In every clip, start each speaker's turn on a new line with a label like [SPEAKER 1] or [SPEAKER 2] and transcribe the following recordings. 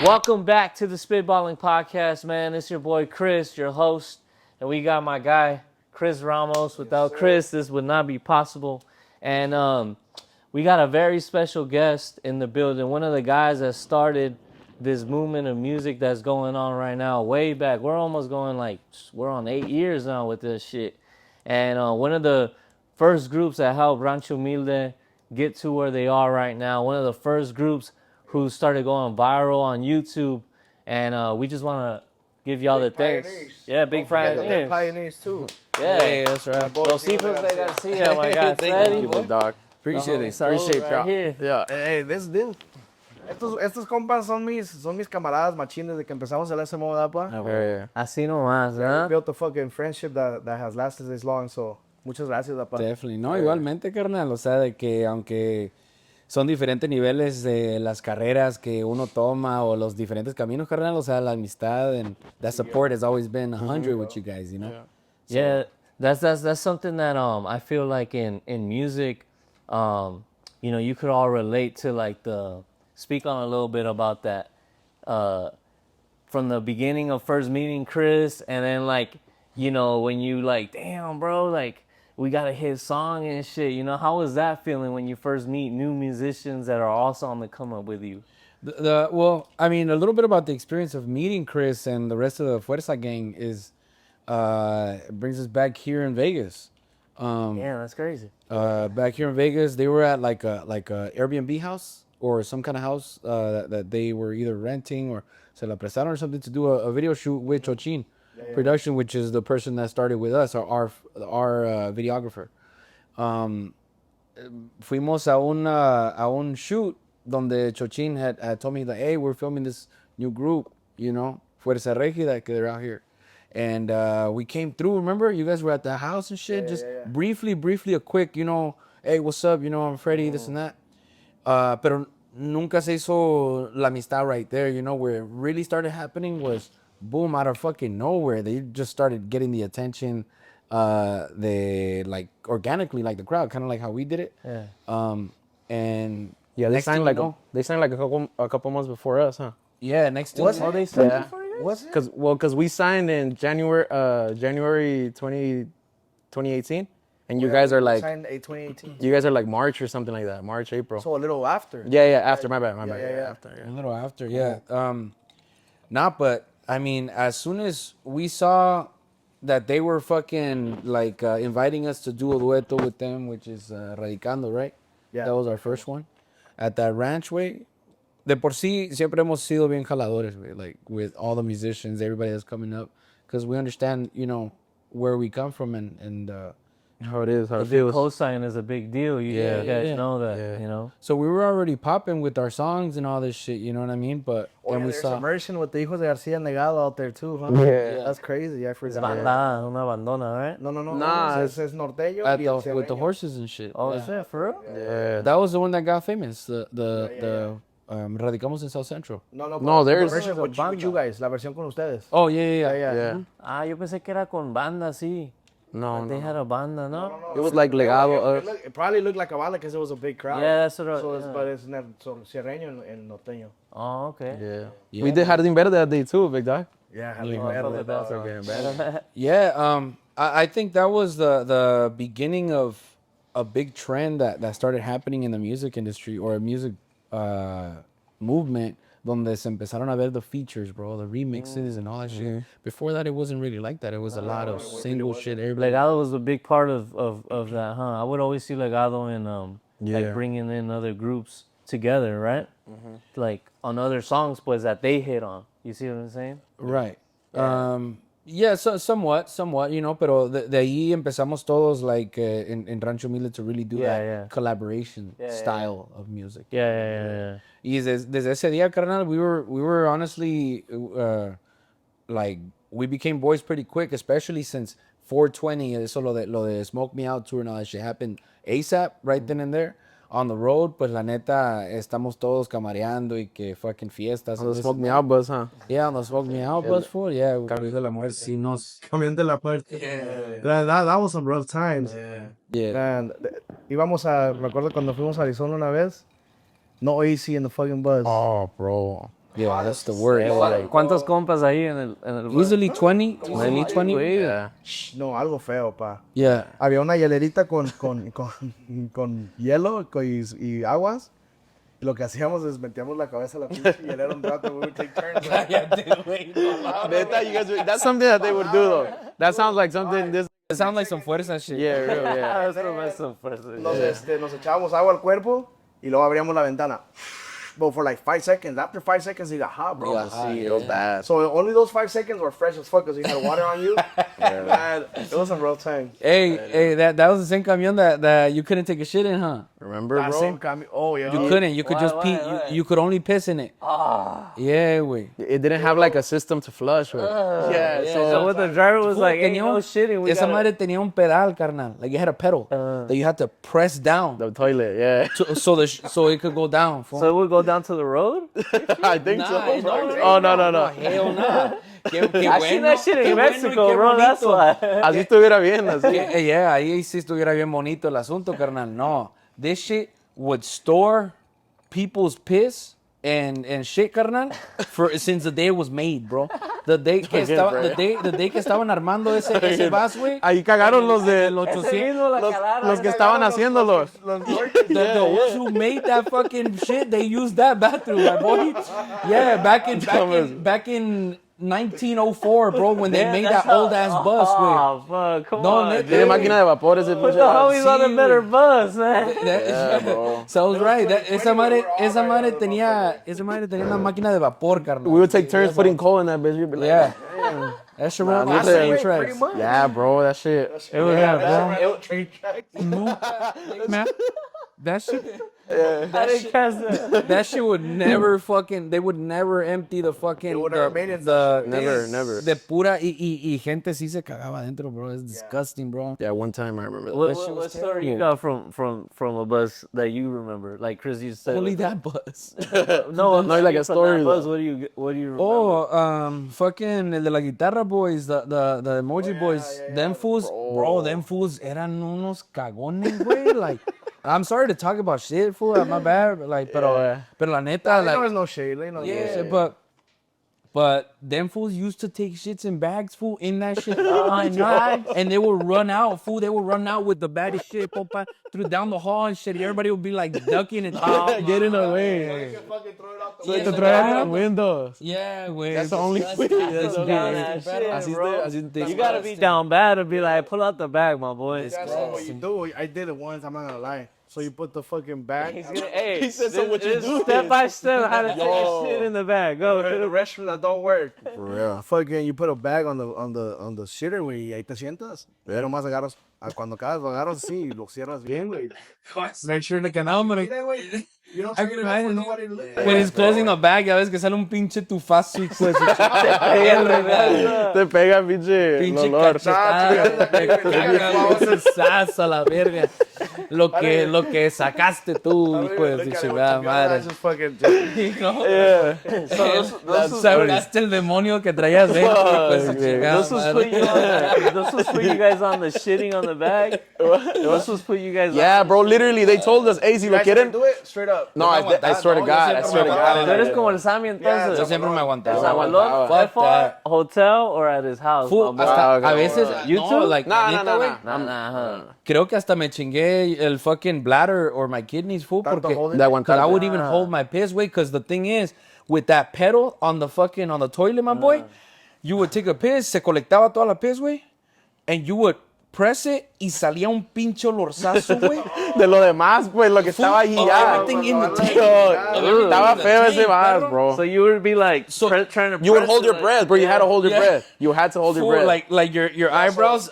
[SPEAKER 1] Welcome back to the Spitballin Podcast, man. It's your boy Chris, your host, and we got my guy Chris Ramos. Without Chris, this would not be possible. And we got a very special guest in the building. One of the guys that started this movement of music that's going on right now, way back. We're almost going we're on 8 years now with this shit. And one of the first groups that helped Rancho Humilde get to where they are right now. One of the first groups who started going viral on YouTube, and we just want to give y'all the thanks. Yeah, big pioneers.
[SPEAKER 2] Pioneers too.
[SPEAKER 1] Yeah,
[SPEAKER 3] that's right.
[SPEAKER 1] Los hijos de Garcia, my God.
[SPEAKER 3] Thank you, dog. Appreciate it. Appreciate
[SPEAKER 1] right here.
[SPEAKER 3] Yeah.
[SPEAKER 2] Hey, this dude. Estos compas son mis camaradas machines de que empezamos el SMO, pa.
[SPEAKER 1] Así nomás, ¿verdad?
[SPEAKER 2] Built a fucking friendship that has lasted this long, so muchas gracias, pa.
[SPEAKER 3] Definitely. No, igualmente, carnal. O sea, de que aunque son diferentes niveles de las carreras que uno toma o los diferentes caminos, carnal, o sea, la amistad and that support has always been 100 with you guys, you know?
[SPEAKER 1] Yeah, that's something that I feel like in music, you know, you could all relate to, like speak on a little bit about that from the beginning of first meeting Chris, and then like, you know, when you like, damn bro, like we got a hit song and shit, you know, how was that feeling when you first meet new musicians that are also on the come up with you?
[SPEAKER 3] Well, I mean, a little bit about the experience of meeting Chris and the rest of the Fuerza gang is it brings us back here in Vegas.
[SPEAKER 1] Yeah, that's crazy.
[SPEAKER 3] Back here in Vegas, they were at like a Airbnb house or some kind of house that they were either renting or se la prestaron or something to do a video shoot with Chochin Production, which is the person that started with us, our videographer. Fuimos a un shoot donde Chochin had told me that, hey, we're filming this new group, you know, Fuerza Regida, que they're out here. And we came through, remember? You guys were at the house and shit. Briefly, a quick, you know, hey, what's up? You know, I'm Freddie, this and that. Pero nunca se hizo la amistad right there, you know. Where it really started happening was, boom, out of fucking nowhere. They just started getting the attention, they like organically, like the crowd, kind of like how we did it.
[SPEAKER 1] Yeah.
[SPEAKER 3] And
[SPEAKER 4] yeah, they signed like a couple months before us, huh?
[SPEAKER 3] Yeah, next to
[SPEAKER 1] Oh, they signed before you guys?
[SPEAKER 2] Was it?
[SPEAKER 4] Because we signed in January 2018, and you guys are like
[SPEAKER 2] signed 2018.
[SPEAKER 4] you guys are like March or something like that, March, April.
[SPEAKER 2] So a little after.
[SPEAKER 4] Yeah, after my bad.
[SPEAKER 2] Yeah.
[SPEAKER 3] a little after, yeah. But I mean, as soon as we saw that they were fucking like inviting us to do a dueto with them, which is Radicando, right?
[SPEAKER 2] Yeah.
[SPEAKER 3] That was our first one at that ranch, way. De por sí, siempre hemos sido bien jaladores, güey, like with all the musicians, everybody that's coming up, because we understand, you know, where we come from and
[SPEAKER 4] How it is, how
[SPEAKER 1] The
[SPEAKER 4] it
[SPEAKER 1] big
[SPEAKER 4] feels.
[SPEAKER 1] cosign is a big deal. You guys know that, you know?
[SPEAKER 3] so we were already popping with our songs and all this shit, you know what I mean? But when we
[SPEAKER 2] There's
[SPEAKER 3] saw,
[SPEAKER 2] immersion with the Hijos de Garcia Negado out there too, huh?
[SPEAKER 4] Yeah.
[SPEAKER 2] That's crazy. I forgot.
[SPEAKER 1] Banda, una bandona, right?
[SPEAKER 2] No.
[SPEAKER 4] Nah,
[SPEAKER 2] It's norteño.
[SPEAKER 3] at
[SPEAKER 2] y el
[SPEAKER 3] with the
[SPEAKER 2] sierreño.
[SPEAKER 3] horses and shit.
[SPEAKER 1] Oh,
[SPEAKER 3] yeah.
[SPEAKER 1] is that for real?
[SPEAKER 4] Yeah.
[SPEAKER 3] That was the one that got famous. The Radicamos in South Central.
[SPEAKER 4] No, there's-
[SPEAKER 2] the version with you guys, la versión con ustedes.
[SPEAKER 3] Oh yeah.
[SPEAKER 4] Yeah.
[SPEAKER 1] Ah, yo pensé que era con banda, sí.
[SPEAKER 4] No,
[SPEAKER 1] They had a banda, no?
[SPEAKER 4] It was like legado.
[SPEAKER 2] It probably looked like a banda because it was a big crowd.
[SPEAKER 1] Yeah, that's what I-
[SPEAKER 2] So
[SPEAKER 1] yeah.
[SPEAKER 2] but it's not so sierreño and norteño.
[SPEAKER 1] Oh, okay.
[SPEAKER 4] Yeah. We did Jardín Verde that day too, big dog.
[SPEAKER 2] Yeah,
[SPEAKER 3] Yeah. I think that was the beginning of a big trend that started happening in the music industry or a music movement. Donde se empezaron a ver the features, bro, the remixes and all that shit. Before that, it wasn't really like that. It was a lot of single shit. Everybody.
[SPEAKER 1] Legado was a big part of that, huh? I would always see Legado in like
[SPEAKER 4] Yeah.
[SPEAKER 1] bringing in other groups together, right? Like on other songs, pues that they hit on. You see what I'm saying?
[SPEAKER 3] Right. Yeah, so somewhat, you know, pero de ahí empezamos todos like in Rancho Humilde to really do that collaboration style of music.
[SPEAKER 1] Yeah.
[SPEAKER 3] Y desde ese día, carnal, we were honestly like we became boys pretty quick, especially since 420, eso lo de Smoke Me Out tour and all that shit happened ASAP right then and there. On the road, pues la neta, estamos todos camareando y que fucking fiestas.
[SPEAKER 4] On the Smoke Me Out bus, huh?
[SPEAKER 3] Yeah, on the Smoke Me Out bus full, yeah. Camión de la muerte, sí nos...
[SPEAKER 2] Camión de la puerta. That was some rough times.
[SPEAKER 3] Yeah.
[SPEAKER 2] And íbamos a, me acuerdo cuando fuimos a Arizona una vez, no AC in the fucking bus.
[SPEAKER 4] Oh, bro.
[SPEAKER 3] Yeah, that's the word.
[SPEAKER 1] ¿Cuántos compas ahí en el bar?
[SPEAKER 3] Easily 20, 20.
[SPEAKER 4] Yeah.
[SPEAKER 2] No, algo feo, pa.
[SPEAKER 3] Yeah.
[SPEAKER 2] Había una hielerita con hielo y aguas. Y lo que hacíamos es metíamos la cabeza a la pinche hielera un rato. We would take turns.
[SPEAKER 4] Neta, you guys, that's something that they would do, though. That sounds like something this.
[SPEAKER 3] It sounds like some fuerza shit.
[SPEAKER 4] Yeah, real, yeah.
[SPEAKER 2] Nos echábamos agua al cuerpo y luego abríamos la ventana. But for like 5 seconds. After 5 seconds, it got hot, bro.
[SPEAKER 4] It was bad.
[SPEAKER 2] So only those 5 seconds were fresh as fuck because you had water on you. Man, it was a real time.
[SPEAKER 3] Hey, that was the same camion that you couldn't take a shit in, huh?
[SPEAKER 4] Remember,
[SPEAKER 2] That
[SPEAKER 4] bro?
[SPEAKER 2] same camion. Oh, yeah.
[SPEAKER 3] You couldn't. You could
[SPEAKER 1] Why,
[SPEAKER 3] just
[SPEAKER 1] why,
[SPEAKER 3] pee.
[SPEAKER 1] why?
[SPEAKER 3] You could only piss in it. Yeah, güey.
[SPEAKER 4] It didn't have like a system to flush.
[SPEAKER 1] So what the driver was like, hey, no shitting. We
[SPEAKER 3] Esa
[SPEAKER 1] gotta...
[SPEAKER 3] madre tenía un pedal, carnal. Like it had a pedal that you had to press down
[SPEAKER 4] The toilet, yeah.
[SPEAKER 3] so it could go down.
[SPEAKER 1] So it would go down to the road?
[SPEAKER 4] I think so.
[SPEAKER 3] Oh, no. Hell no.
[SPEAKER 1] I seen that shit in Mexico, bro. That's why.
[SPEAKER 4] Así estuviera bien, así.
[SPEAKER 3] Yeah, ahí sí estuviera bien bonito el asunto, carnal. No, this shit would store people's piss and shit, carnal, since the day it was made, bro. The day que estaban armando ese bus, güey.
[SPEAKER 4] Ahí cagaron los de
[SPEAKER 3] Los
[SPEAKER 1] Ese mismo la calaron.
[SPEAKER 4] los que estaban haciéndolos.
[SPEAKER 3] The ones who made that fucking shit, they used that bathroom, my boy. Yeah, back in 1904, bro, when they made that old ass bus, güey.
[SPEAKER 1] Oh, fuck. Come
[SPEAKER 3] No,
[SPEAKER 1] on.
[SPEAKER 3] nigga.
[SPEAKER 4] Tiene máquina de vapor ese
[SPEAKER 1] Put
[SPEAKER 4] pinche.
[SPEAKER 1] the homies on a
[SPEAKER 3] Sí,
[SPEAKER 1] better
[SPEAKER 3] güey.
[SPEAKER 1] bus, man.
[SPEAKER 4] Yeah, bro.
[SPEAKER 3] Sounds right. Esa madre tenía una máquina de vapor, carnal.
[SPEAKER 4] We would take turns putting coal in that bitch. We'd be like,
[SPEAKER 3] Yeah. That shit ran
[SPEAKER 4] Nah,
[SPEAKER 3] on
[SPEAKER 4] no
[SPEAKER 3] train
[SPEAKER 4] sé.
[SPEAKER 3] tracks.
[SPEAKER 4] yeah, bro, that shit.
[SPEAKER 3] It was that, bro.
[SPEAKER 2] Train tracks.
[SPEAKER 3] Man, that shit.
[SPEAKER 1] I didn't catch that.
[SPEAKER 3] That shit would never fucking. They would never empty the fucking.
[SPEAKER 2] would never made it.
[SPEAKER 4] Never.
[SPEAKER 3] De pura y gente sí se cagaba adentro, bro. It's disgusting, bro.
[SPEAKER 4] Yeah, one time I remember that.
[SPEAKER 1] What story you got from a bus that you remember? Like Chris, you said.
[SPEAKER 3] Only that bus.
[SPEAKER 1] No, I'm
[SPEAKER 4] No, like a
[SPEAKER 1] from
[SPEAKER 4] story,
[SPEAKER 1] that bus.
[SPEAKER 4] though.
[SPEAKER 1] What do you remember?
[SPEAKER 3] Oh, fucking el de la guitarra boys, the emoji boys, them fools, bro, them fools eran unos cagones, güey. Like, I'm sorry to talk about shit, fool. My bad, like, pero la neta,
[SPEAKER 2] There
[SPEAKER 3] like,
[SPEAKER 2] was no shade.
[SPEAKER 3] yeah, but them fools used to take shits in bags, fool, in that shit. And they would run out, fool. They would run out with the baddest shit, popa, through down the hall and shit. Everybody would be like ducking and
[SPEAKER 4] Getting away.
[SPEAKER 3] So they
[SPEAKER 4] To throw it out the windows.
[SPEAKER 3] yeah, güey.
[SPEAKER 4] That's the only way.
[SPEAKER 3] That's
[SPEAKER 1] Down that shit,
[SPEAKER 4] Así
[SPEAKER 1] bro.
[SPEAKER 4] te
[SPEAKER 1] You gotta be down bad to be like, pull out the bag, my boy.
[SPEAKER 2] That's not what you do. I did it once. I'm not gonna lie. So you put the fucking bag.
[SPEAKER 1] He's gonna, hey,
[SPEAKER 4] He said, so what you
[SPEAKER 1] this
[SPEAKER 4] do
[SPEAKER 1] step
[SPEAKER 4] is-
[SPEAKER 1] by step how to take your shit in the bag. Go.
[SPEAKER 2] To the restroom that don't work.
[SPEAKER 4] For real.
[SPEAKER 2] Fucking, you put a bag on the shitter, güey, y ahí te sientas. Pero más agarras, cuando acabas, lo agarras así y lo cierras bien, güey.
[SPEAKER 3] Make sure the canal, hombre.
[SPEAKER 2] Mira, güey. You don't
[SPEAKER 3] I
[SPEAKER 2] see
[SPEAKER 3] can
[SPEAKER 2] your bag for
[SPEAKER 3] imagine.
[SPEAKER 2] nobody to look at.
[SPEAKER 3] When he's closing the bag, ya ves que sale un pinche tufazo, hijo de su
[SPEAKER 4] Te pega, pinche
[SPEAKER 3] pinche
[SPEAKER 4] olor.
[SPEAKER 3] cachetada. Te cagas, sas a la verga. Lo que sacaste tú, hijo de tu chingada madre.
[SPEAKER 2] Just fucking,
[SPEAKER 3] ¿No?
[SPEAKER 4] Yeah.
[SPEAKER 3] Sacaste el demonio que traías dentro, hijo de su chingada
[SPEAKER 1] This was put you
[SPEAKER 3] madre.
[SPEAKER 1] on. This was put you guys on the shitting on the bag. This was put you guys.
[SPEAKER 4] Yeah, bro, literally, they told us, hey, si lo quieren.
[SPEAKER 2] do it straight up.
[SPEAKER 4] No, I swear to God, I swear to
[SPEAKER 1] Tú
[SPEAKER 4] God.
[SPEAKER 1] eres como el Sammy
[SPEAKER 3] Yo
[SPEAKER 1] entonces.
[SPEAKER 3] siempre me aguantaba.
[SPEAKER 1] Zabalón,
[SPEAKER 3] Fuck that.
[SPEAKER 1] hotel or at his house.
[SPEAKER 3] Full,
[SPEAKER 1] my boy?
[SPEAKER 3] hasta, a veces,
[SPEAKER 1] You
[SPEAKER 3] no,
[SPEAKER 1] too?
[SPEAKER 3] like,
[SPEAKER 4] Nah,
[SPEAKER 3] neta,
[SPEAKER 4] nah,
[SPEAKER 3] güey,
[SPEAKER 4] nah.
[SPEAKER 1] Nah.
[SPEAKER 3] creo que hasta me chingué el fucking bladder or my kidneys, fool,
[SPEAKER 2] Tanto
[SPEAKER 3] porque
[SPEAKER 2] holding
[SPEAKER 4] De
[SPEAKER 2] it.
[SPEAKER 3] because I
[SPEAKER 4] aguantar.
[SPEAKER 3] would even hold my piss, way, because the thing is, with that pedal on the toilet, my boy, you would take a piss, se colectaba toda la piss, güey, and you would press it y salía un pinche olorzazo, güey.
[SPEAKER 4] De lo demás, pues, lo que estaba ahí
[SPEAKER 3] Of
[SPEAKER 4] ya.
[SPEAKER 3] everything in the tank.
[SPEAKER 4] Estaba feo ese más, bro.
[SPEAKER 1] So you would be like trying to.
[SPEAKER 4] You would
[SPEAKER 1] press
[SPEAKER 4] hold
[SPEAKER 1] it,
[SPEAKER 4] your
[SPEAKER 1] like-
[SPEAKER 4] breath, bro. You had to hold your
[SPEAKER 3] Yeah.
[SPEAKER 4] breath. You had to hold your
[SPEAKER 3] Fool,
[SPEAKER 4] breath.
[SPEAKER 3] like your eyebrows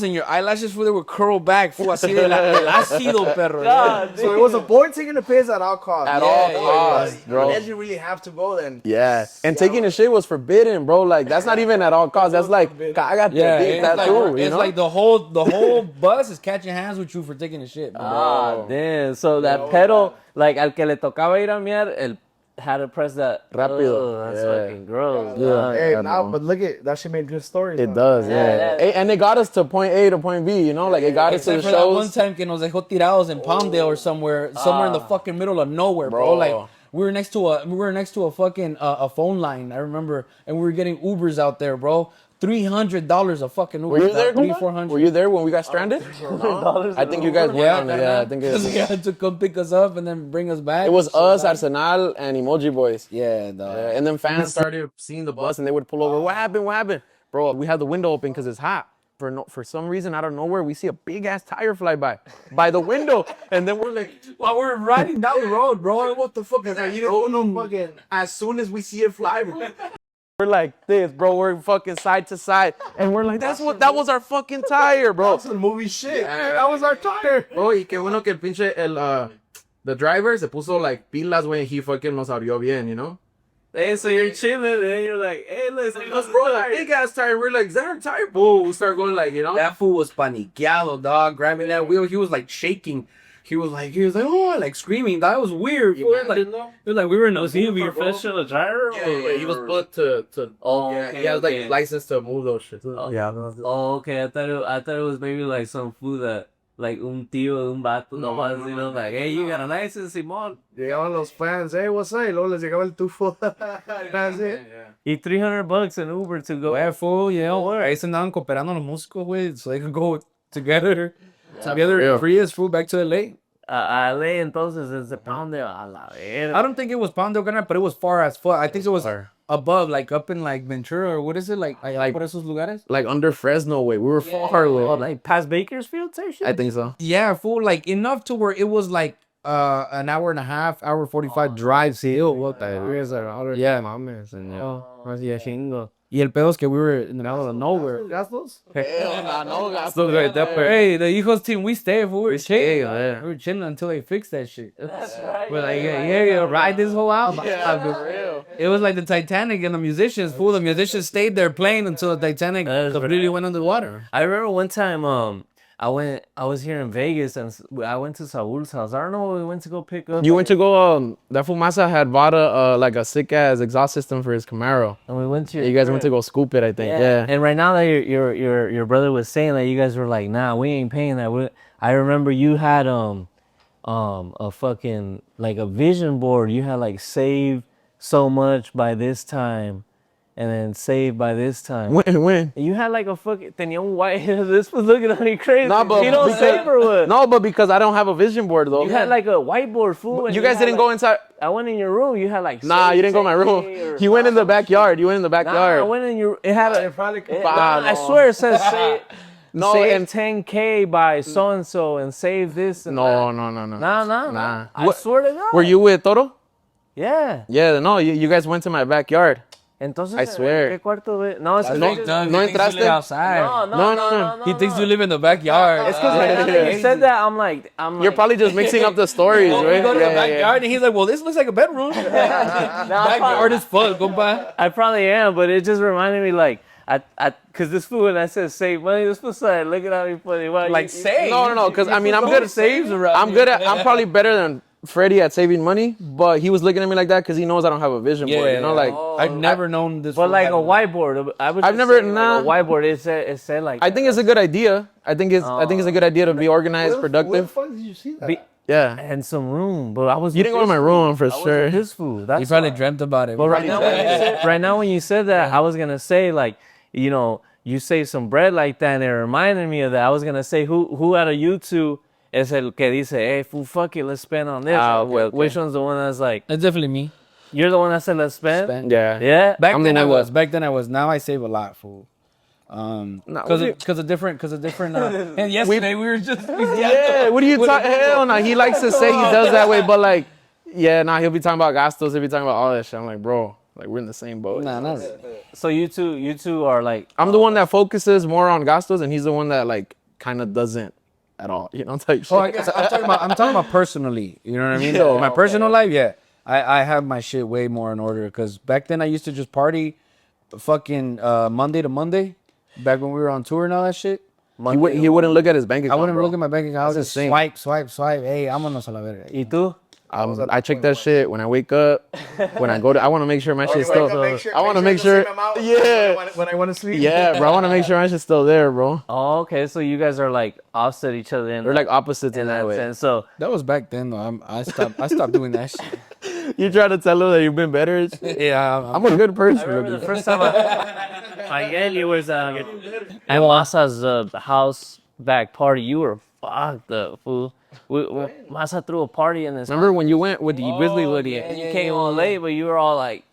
[SPEAKER 3] and your eyelashes, fool, they would curl back, fool, así del ácido, perro.
[SPEAKER 1] God,
[SPEAKER 2] So it was avoid taking the piss at all costs.
[SPEAKER 4] At all
[SPEAKER 3] yeah,
[SPEAKER 4] costs, bro.
[SPEAKER 2] Unless you really have to go then.
[SPEAKER 4] Yeah. And taking a shit was forbidden, bro. Like, that's not even at all costs. That's like, cágate,
[SPEAKER 3] Yeah,
[SPEAKER 4] take that
[SPEAKER 3] like,
[SPEAKER 4] too, you
[SPEAKER 3] it's
[SPEAKER 4] know?
[SPEAKER 3] like the whole bus is catching hands with you for taking a shit, bro.
[SPEAKER 1] Ah, damn. So that pedal, like al que le tocaba ir a mear, el had to press that.
[SPEAKER 4] Rápido.
[SPEAKER 1] That's
[SPEAKER 4] Yeah.
[SPEAKER 1] fucking gross.
[SPEAKER 4] Yeah.
[SPEAKER 2] Hey,
[SPEAKER 4] I
[SPEAKER 2] now,
[SPEAKER 4] know.
[SPEAKER 2] but look at that shit made good stories.
[SPEAKER 4] It
[SPEAKER 2] huh?
[SPEAKER 4] does, yeah.
[SPEAKER 1] Yeah.
[SPEAKER 4] Hey, and it got us to point A to point B, you know? Like, it got us to the
[SPEAKER 3] Except for that one
[SPEAKER 4] shows.
[SPEAKER 3] time que nos dejó tirados in Palmdale or somewhere in the fucking middle of nowhere, bro.
[SPEAKER 4] Bro.
[SPEAKER 3] Like, We were next to a fucking a phone line. I remember, and we were getting Ubers out there, bro. $300 a fucking Uber.
[SPEAKER 4] Were you there?
[SPEAKER 3] $400.
[SPEAKER 4] Were you there when we got stranded? I think you guys were on it. Yeah, I think it
[SPEAKER 3] Because
[SPEAKER 4] was.
[SPEAKER 3] they had to come pick us up and then bring us back.
[SPEAKER 4] It was us, Arsenal, and Emoji Boys.
[SPEAKER 3] Yeah, dog.
[SPEAKER 4] And then fans started seeing the bus and they would pull over. What happened? What happened? Bro, we had the window open because it's hot. For some reason, out of nowhere, we see a big ass tire fly by the window. And then we're like,
[SPEAKER 3] While we're riding down the road, bro, what the fuck is that?
[SPEAKER 2] You don't know fucking. As soon as we see it fly, bro.
[SPEAKER 4] we're like this, bro. We're fucking side to side. And we're like, that was our fucking tire, bro.
[SPEAKER 2] That's some movie shit. Yeah, that was our tire.
[SPEAKER 4] Bro, y qué bueno que el pinche, the driver se puso like pilas when he fucking nos abrió bien, you know?
[SPEAKER 1] Hey, so you're chilling, and you're like, hey, listen,
[SPEAKER 4] Us, bro, like, big ass tire. We're like, is that our tire? Boom, we start going like, you know?
[SPEAKER 3] That fool was paniqueado, dog, grabbing that wheel. He was like shaking. He was like, oh, like screaming. That was weird. It was like we were in
[SPEAKER 1] was he a professional driver?
[SPEAKER 4] Yeah, he was put to
[SPEAKER 1] Oh,
[SPEAKER 4] yeah,
[SPEAKER 1] okay,
[SPEAKER 4] he has like
[SPEAKER 1] okay.
[SPEAKER 4] license to move those shit.
[SPEAKER 1] Yeah. Oh, okay. I thought it was maybe like some food that like un tío, un vato, nomás, you know, like, hey, you got a license, Simón.
[SPEAKER 2] Llegaban los fans, hey, what's up? Y luego les llegaba el tufo. That's it.
[SPEAKER 1] Y $300 an Uber to go.
[SPEAKER 3] Well, fool, you know, ahí se andaban cooperando los músicos, güey, so they could go together free as fool back to LA.
[SPEAKER 1] LA, entonces, es pound a la verga.
[SPEAKER 3] I don't think it was Pondo, but it was far as fuck. I think it was above, like up in like Ventura or what is it, like por esos lugares?
[SPEAKER 4] Like under Fresno way. We were far away.
[SPEAKER 1] Oh, like past Bakersfield, type shit?
[SPEAKER 4] I think so.
[SPEAKER 3] Yeah, fool, like enough to where it was like an hour and a half, hour 45 drive still. What the hell? Yeah,
[SPEAKER 1] Mames, señor. Hacía chingo.
[SPEAKER 3] Y el pedo es que we were in the middle of nowhere.
[SPEAKER 2] ¿Gastos?
[SPEAKER 4] No,
[SPEAKER 3] So, hey, the HIJOS team, we stayed, fool. We were chilling.
[SPEAKER 1] yeah.
[SPEAKER 3] We were chilling until they fixed that shit.
[SPEAKER 1] That's right.
[SPEAKER 3] We're like, yeah, ride this whole album.
[SPEAKER 4] real.
[SPEAKER 3] It was like the Titanic and the musicians, fool. The musicians stayed there playing until the Titanic completely went underwater.
[SPEAKER 1] I remember one time, I was here in Vegas and I went to Saul's house. I don't know what we went to go pick up.
[SPEAKER 4] You went to go, that fool Masa had bought like a sick ass exhaust system for his Camaro.
[SPEAKER 1] And we went to
[SPEAKER 4] You guys went to go scoop it, I think. Yeah.
[SPEAKER 1] And right now that your brother was saying that, you guys were like, nah, we ain't paying that. I remember you had a fucking like a vision board. You had like save so much by this time, and then save by this time.
[SPEAKER 4] When?
[SPEAKER 1] You had like a fucking tenía un white. This was looking at me crazy.
[SPEAKER 4] Nah, but
[SPEAKER 1] you don't
[SPEAKER 4] because-
[SPEAKER 1] save or what?
[SPEAKER 4] No, but because I don't have a vision board though.
[SPEAKER 1] You had like a whiteboard, fool. and
[SPEAKER 4] You guys
[SPEAKER 1] had,
[SPEAKER 4] didn't
[SPEAKER 1] like,
[SPEAKER 4] go inside.
[SPEAKER 1] I went in your room. You had like.
[SPEAKER 4] Nah, you didn't go in my room. You went in the backyard. You went in the
[SPEAKER 1] Nah,
[SPEAKER 4] backyard.
[SPEAKER 1] I went in your. It had a.
[SPEAKER 4] Nah,
[SPEAKER 1] I
[SPEAKER 4] no.
[SPEAKER 1] swear it says save.
[SPEAKER 4] No,
[SPEAKER 1] save
[SPEAKER 4] and-
[SPEAKER 1] 10K by so and so and save this and
[SPEAKER 4] No.
[SPEAKER 1] that. Nah.
[SPEAKER 4] Nah.
[SPEAKER 1] I swear to God.
[SPEAKER 4] Were you with Toro?
[SPEAKER 1] Yeah.
[SPEAKER 4] Yeah, no, you guys went to my backyard.
[SPEAKER 1] Entonces,
[SPEAKER 4] I swear.
[SPEAKER 1] ¿qué cuarto ve? No, es que
[SPEAKER 4] No, no entraste.
[SPEAKER 1] No.
[SPEAKER 3] He thinks you live in the backyard.
[SPEAKER 1] It's because you said that, I'm like.
[SPEAKER 4] You're probably just mixing up the stories,
[SPEAKER 3] We
[SPEAKER 4] right?
[SPEAKER 3] go to the backyard and he's like, well, this looks like a bedroom. Backyard is full. Go by.
[SPEAKER 1] I probably am, but it just reminded me like, because this fool, when I said save money, this fool started looking at me funny. Why,
[SPEAKER 3] Like, save.
[SPEAKER 4] No, because I mean, I'm good at
[SPEAKER 3] saves around
[SPEAKER 4] I'm probably better than Freddie at saving money, but he was looking at me like that because he knows I don't have a vision board, you know, like.
[SPEAKER 3] I've never known this.
[SPEAKER 1] But like a whiteboard.
[SPEAKER 4] I've never, nah.
[SPEAKER 1] a whiteboard. It said like.
[SPEAKER 4] I think it's a good idea. I think it's a good idea to be organized,
[SPEAKER 2] Where the
[SPEAKER 4] productive.
[SPEAKER 2] fuck did you see that?
[SPEAKER 4] Yeah.
[SPEAKER 1] and some room, but I was.
[SPEAKER 4] You didn't go to my room for sure.
[SPEAKER 1] This fool. That's
[SPEAKER 3] He probably
[SPEAKER 1] why.
[SPEAKER 3] dreamt about it.
[SPEAKER 1] But right now, when you said that, I was gonna say like, you know, you say some bread like that, and it reminded me of that. I was gonna say who out of you two es el que dice, hey, fool, fuck it, let's spend on this.
[SPEAKER 4] Well, okay.
[SPEAKER 1] Which one's the one that's like,
[SPEAKER 3] It's definitely me.
[SPEAKER 1] you're the one that said let's spend?
[SPEAKER 4] Yeah.
[SPEAKER 1] Yeah.
[SPEAKER 3] Back
[SPEAKER 4] I'm
[SPEAKER 3] then
[SPEAKER 4] the
[SPEAKER 3] I
[SPEAKER 4] one
[SPEAKER 3] was.
[SPEAKER 4] that-
[SPEAKER 3] Back then I was. Now I save a lot, fool. Because of different. And yesterday we were just.
[SPEAKER 4] Yeah, what are you talking? Hell no, he likes to say he does that way, but like, yeah, nah, he'll be talking about gastos, he'll be talking about all that shit. I'm like, bro, like we're in the same boat.
[SPEAKER 3] Nah, not really.
[SPEAKER 1] So you two are like,
[SPEAKER 4] I'm the one that focuses more on gastos, and he's the one that like kind of doesn't at all. You know, type shit.
[SPEAKER 3] Oh, I guess I'm talking about personally. You know what I mean?
[SPEAKER 4] Yeah.
[SPEAKER 3] In my personal life, yeah, I have my shit way more in order. Because back then I used to just party, fucking Monday to Monday. Back when we were on tour and all that shit.
[SPEAKER 4] He wouldn't look at his bank
[SPEAKER 3] I
[SPEAKER 4] account.
[SPEAKER 3] wouldn't
[SPEAKER 4] bro.
[SPEAKER 3] look at my bank account. I was
[SPEAKER 4] That's
[SPEAKER 3] just
[SPEAKER 4] insane.
[SPEAKER 3] swipe. Hey, vámonos a la verga.
[SPEAKER 1] ¿y tú?
[SPEAKER 4] I check that shit when I wake up, when I go to. I want to make sure my shit's still. I want to make sure. Yeah.
[SPEAKER 2] When I want to sleep.
[SPEAKER 4] Yeah, bro. I want to make sure my shit's still there, bro.
[SPEAKER 1] Oh, okay. So you guys are like offset each other in
[SPEAKER 4] They're like opposites
[SPEAKER 1] in
[SPEAKER 4] in that
[SPEAKER 1] that
[SPEAKER 4] way.
[SPEAKER 1] sense. So
[SPEAKER 3] That was back then though. I stopped doing that shit.
[SPEAKER 4] You try to tell her that you've been better.
[SPEAKER 3] Yeah,
[SPEAKER 4] I'm a good person.
[SPEAKER 1] I remember the first time I was at Masa's house back party. You were fucked up, fool. Masa threw a party in this.
[SPEAKER 4] Remember when you went with the Grizzly hoodie?
[SPEAKER 1] And you came all late, but you were all like,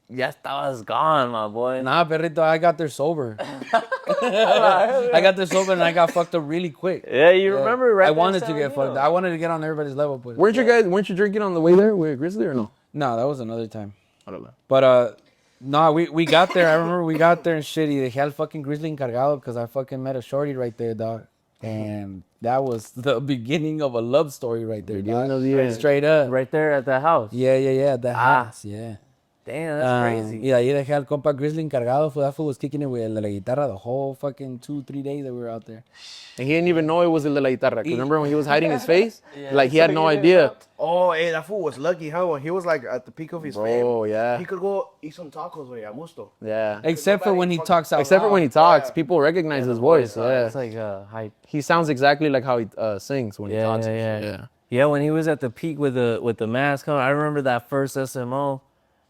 [SPEAKER 1] ya estabas gone, my boy.
[SPEAKER 3] Nah, perrito, I got there sober. I got there sober and I got fucked up really quick.
[SPEAKER 1] Yeah, you remember, right?
[SPEAKER 3] I wanted to get fucked up. I wanted to get on everybody's level. But
[SPEAKER 4] Weren't you drinking on the way there with Grizzly or no?
[SPEAKER 3] no, that was another time.
[SPEAKER 4] I don't know.
[SPEAKER 3] But no, we got there. I remember we got there and shit. Y dejé al fucking Grizzly encargado because I fucking met a shorty right there, dog. And that was the beginning of a love story right there, dog. Straight up.
[SPEAKER 1] Right there at the house.
[SPEAKER 3] Yeah, the house, yeah.
[SPEAKER 1] Damn, that's crazy.
[SPEAKER 3] Y de ahí dejé al compa Grizzly encargado. That fool was kicking it with la guitarra the whole fucking 2-3 days that we were out there.
[SPEAKER 4] And he didn't even know it was El de la Guitarra. 'Cause remember when he was hiding his face? Like he had no idea.
[SPEAKER 2] Oh, hey, that fool was lucky, huh? When he was like at the peak of his fame.
[SPEAKER 4] Oh, yeah.
[SPEAKER 2] He could go eat some tacos, güey, a gusto.
[SPEAKER 4] Yeah.
[SPEAKER 3] Except for when he talks out
[SPEAKER 4] Except for when he talks,
[SPEAKER 2] Yeah.
[SPEAKER 4] people recognize his voice. Yeah.
[SPEAKER 1] It's like hype.
[SPEAKER 4] He sounds exactly like how he sings when he talks.
[SPEAKER 1] Yeah. Yeah, when he was at the peak with the mask on, I remember that first SMO.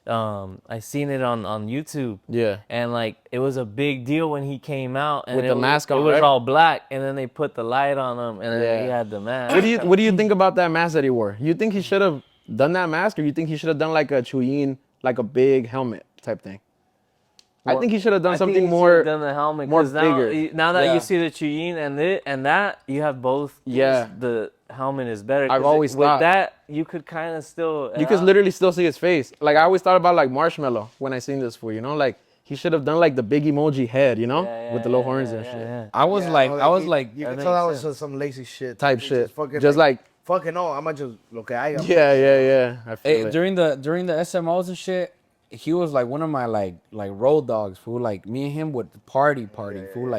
[SPEAKER 1] I seen it on YouTube.
[SPEAKER 4] Yeah.
[SPEAKER 1] And like it was a big deal when he came out and
[SPEAKER 4] With the mask on,
[SPEAKER 1] It was
[SPEAKER 4] right?
[SPEAKER 1] all black, and then they put the light on him, and then he had the mask.
[SPEAKER 4] What do you think about that mask that he wore? You think he should have done that mask, or you think he should have done like a Chuyin, like a big helmet type thing? I think he should have done something more.
[SPEAKER 1] Done the helmet,
[SPEAKER 4] more
[SPEAKER 1] 'cause
[SPEAKER 4] bigger.
[SPEAKER 1] Now that
[SPEAKER 3] Yeah.
[SPEAKER 1] you see the Chuyin and that, you have both.
[SPEAKER 4] Yeah.
[SPEAKER 1] The helmet is better.
[SPEAKER 4] I've
[SPEAKER 1] 'cause
[SPEAKER 4] always
[SPEAKER 1] with
[SPEAKER 4] thought-
[SPEAKER 1] that you could kind of still.
[SPEAKER 4] You could literally still see his face. Like I always thought about like Marshmallow when I seen this fool, you know, like he should have done like the big emoji head, you know, with the little horns and shit.
[SPEAKER 1] Yeah.
[SPEAKER 3] I was like,
[SPEAKER 2] You can tell that was just some lazy shit.
[SPEAKER 4] Type
[SPEAKER 2] It's
[SPEAKER 4] shit.
[SPEAKER 2] Fucking
[SPEAKER 4] Just like
[SPEAKER 2] fucking no, I'm just lo que haya.
[SPEAKER 4] yeah. I feel
[SPEAKER 3] hey,
[SPEAKER 4] it.
[SPEAKER 3] during the SMOs and shit, he was like one of my like road dogs, fool. Like me and him would party, fool.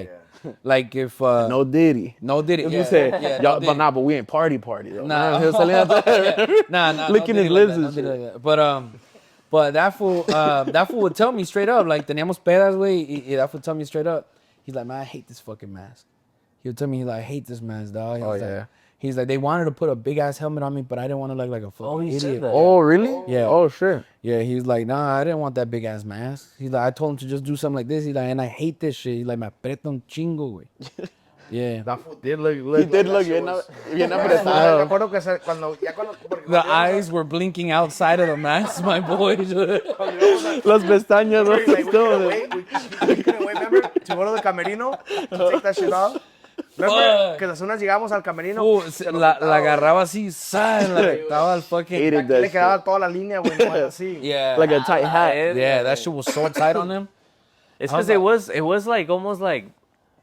[SPEAKER 3] Like if
[SPEAKER 4] No Diddy.
[SPEAKER 3] no did it.
[SPEAKER 4] You said,
[SPEAKER 3] no
[SPEAKER 4] y'all,
[SPEAKER 3] did
[SPEAKER 4] but
[SPEAKER 3] it.
[SPEAKER 4] nah, but we ain't party though.
[SPEAKER 3] Nah.
[SPEAKER 4] He was telling us that.
[SPEAKER 3] Nah,
[SPEAKER 4] Licking
[SPEAKER 3] no
[SPEAKER 4] his
[SPEAKER 3] did it
[SPEAKER 4] lips
[SPEAKER 3] like
[SPEAKER 4] and
[SPEAKER 3] that, no did it like that. But that fool would tell me straight up, like teníamos pedas, güey. That fool would tell me straight up. He's like, man, I hate this fucking mask. He would tell me, he's like, I hate this mask, dog. He's like, they wanted to put a big ass helmet on me, but I didn't want to look like a fucking
[SPEAKER 1] he said
[SPEAKER 3] idiot.
[SPEAKER 1] that.
[SPEAKER 4] Oh really?
[SPEAKER 3] Yeah.
[SPEAKER 4] Oh shit.
[SPEAKER 3] Yeah, he's like, nah, I didn't want that big ass mask. He's like, I told him to just do something like this. He's like, and I hate this shit. He's like, me aprieta un chingo, güey. Yeah.
[SPEAKER 2] That fool did look.
[SPEAKER 4] He did look bien
[SPEAKER 2] Me
[SPEAKER 4] apretado.
[SPEAKER 2] acuerdo que cuando porque
[SPEAKER 3] The eyes were blinking outside of the mask, my boy.
[SPEAKER 4] Las pestañas,
[SPEAKER 2] Like, we
[SPEAKER 4] todo.
[SPEAKER 2] couldn't wait, remember, to go to the camerino to take that shit off. Remember, que las unas llegamos al camerino.
[SPEAKER 3] La agarraba así, ¡zas! La aventaba al fucking...
[SPEAKER 4] Hated
[SPEAKER 2] Le
[SPEAKER 4] that
[SPEAKER 2] quedaba
[SPEAKER 4] shit.
[SPEAKER 2] toda la línea, güey, nomás así.
[SPEAKER 3] Yeah.
[SPEAKER 4] Like a tight hat.
[SPEAKER 3] Yeah, that shit was so tight on him.
[SPEAKER 1] It's because it was like almost like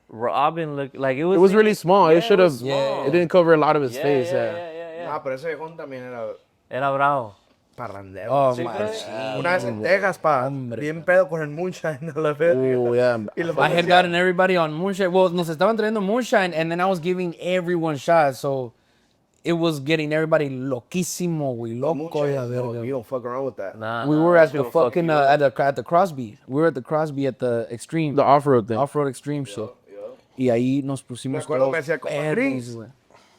[SPEAKER 1] Robin look like it was.
[SPEAKER 4] It was really small. It should have.
[SPEAKER 3] small.
[SPEAKER 4] It didn't cover a lot of his face. Yeah.
[SPEAKER 2] Ah, pero ese viejón también era
[SPEAKER 1] Era bravo.
[SPEAKER 2] parrandero.
[SPEAKER 3] Oh,
[SPEAKER 2] Sí,
[SPEAKER 3] my
[SPEAKER 2] pues.
[SPEAKER 3] God.
[SPEAKER 2] Una vez en Texas, pa, bien pedo con el moonshine a la vez.
[SPEAKER 4] Oh yeah.
[SPEAKER 2] Y los
[SPEAKER 3] I had
[SPEAKER 2] policías-
[SPEAKER 3] gotten everybody on moonshine. Well, nos estaban trayendo moonshine, and then I was giving everyone shots, so it was getting everybody loquísimo, güey, loco.
[SPEAKER 2] Moonshine,
[SPEAKER 3] ya
[SPEAKER 2] no,
[SPEAKER 3] verga.
[SPEAKER 2] you don't fuck around with that.
[SPEAKER 1] Nah,
[SPEAKER 3] We
[SPEAKER 1] nah,
[SPEAKER 3] were
[SPEAKER 1] that
[SPEAKER 3] at
[SPEAKER 1] shit
[SPEAKER 3] the
[SPEAKER 1] will fuck
[SPEAKER 3] fucking
[SPEAKER 1] you up.
[SPEAKER 3] at the Crosby. We were at the Crosby at the Extreme,
[SPEAKER 4] The off-road thing.
[SPEAKER 3] off-road Extreme shit. Y ahí nos
[SPEAKER 2] Me
[SPEAKER 3] pusimos
[SPEAKER 2] acuerdo
[SPEAKER 3] todos
[SPEAKER 2] me decía, como,
[SPEAKER 3] perros,
[SPEAKER 2] Chris,
[SPEAKER 3] güey.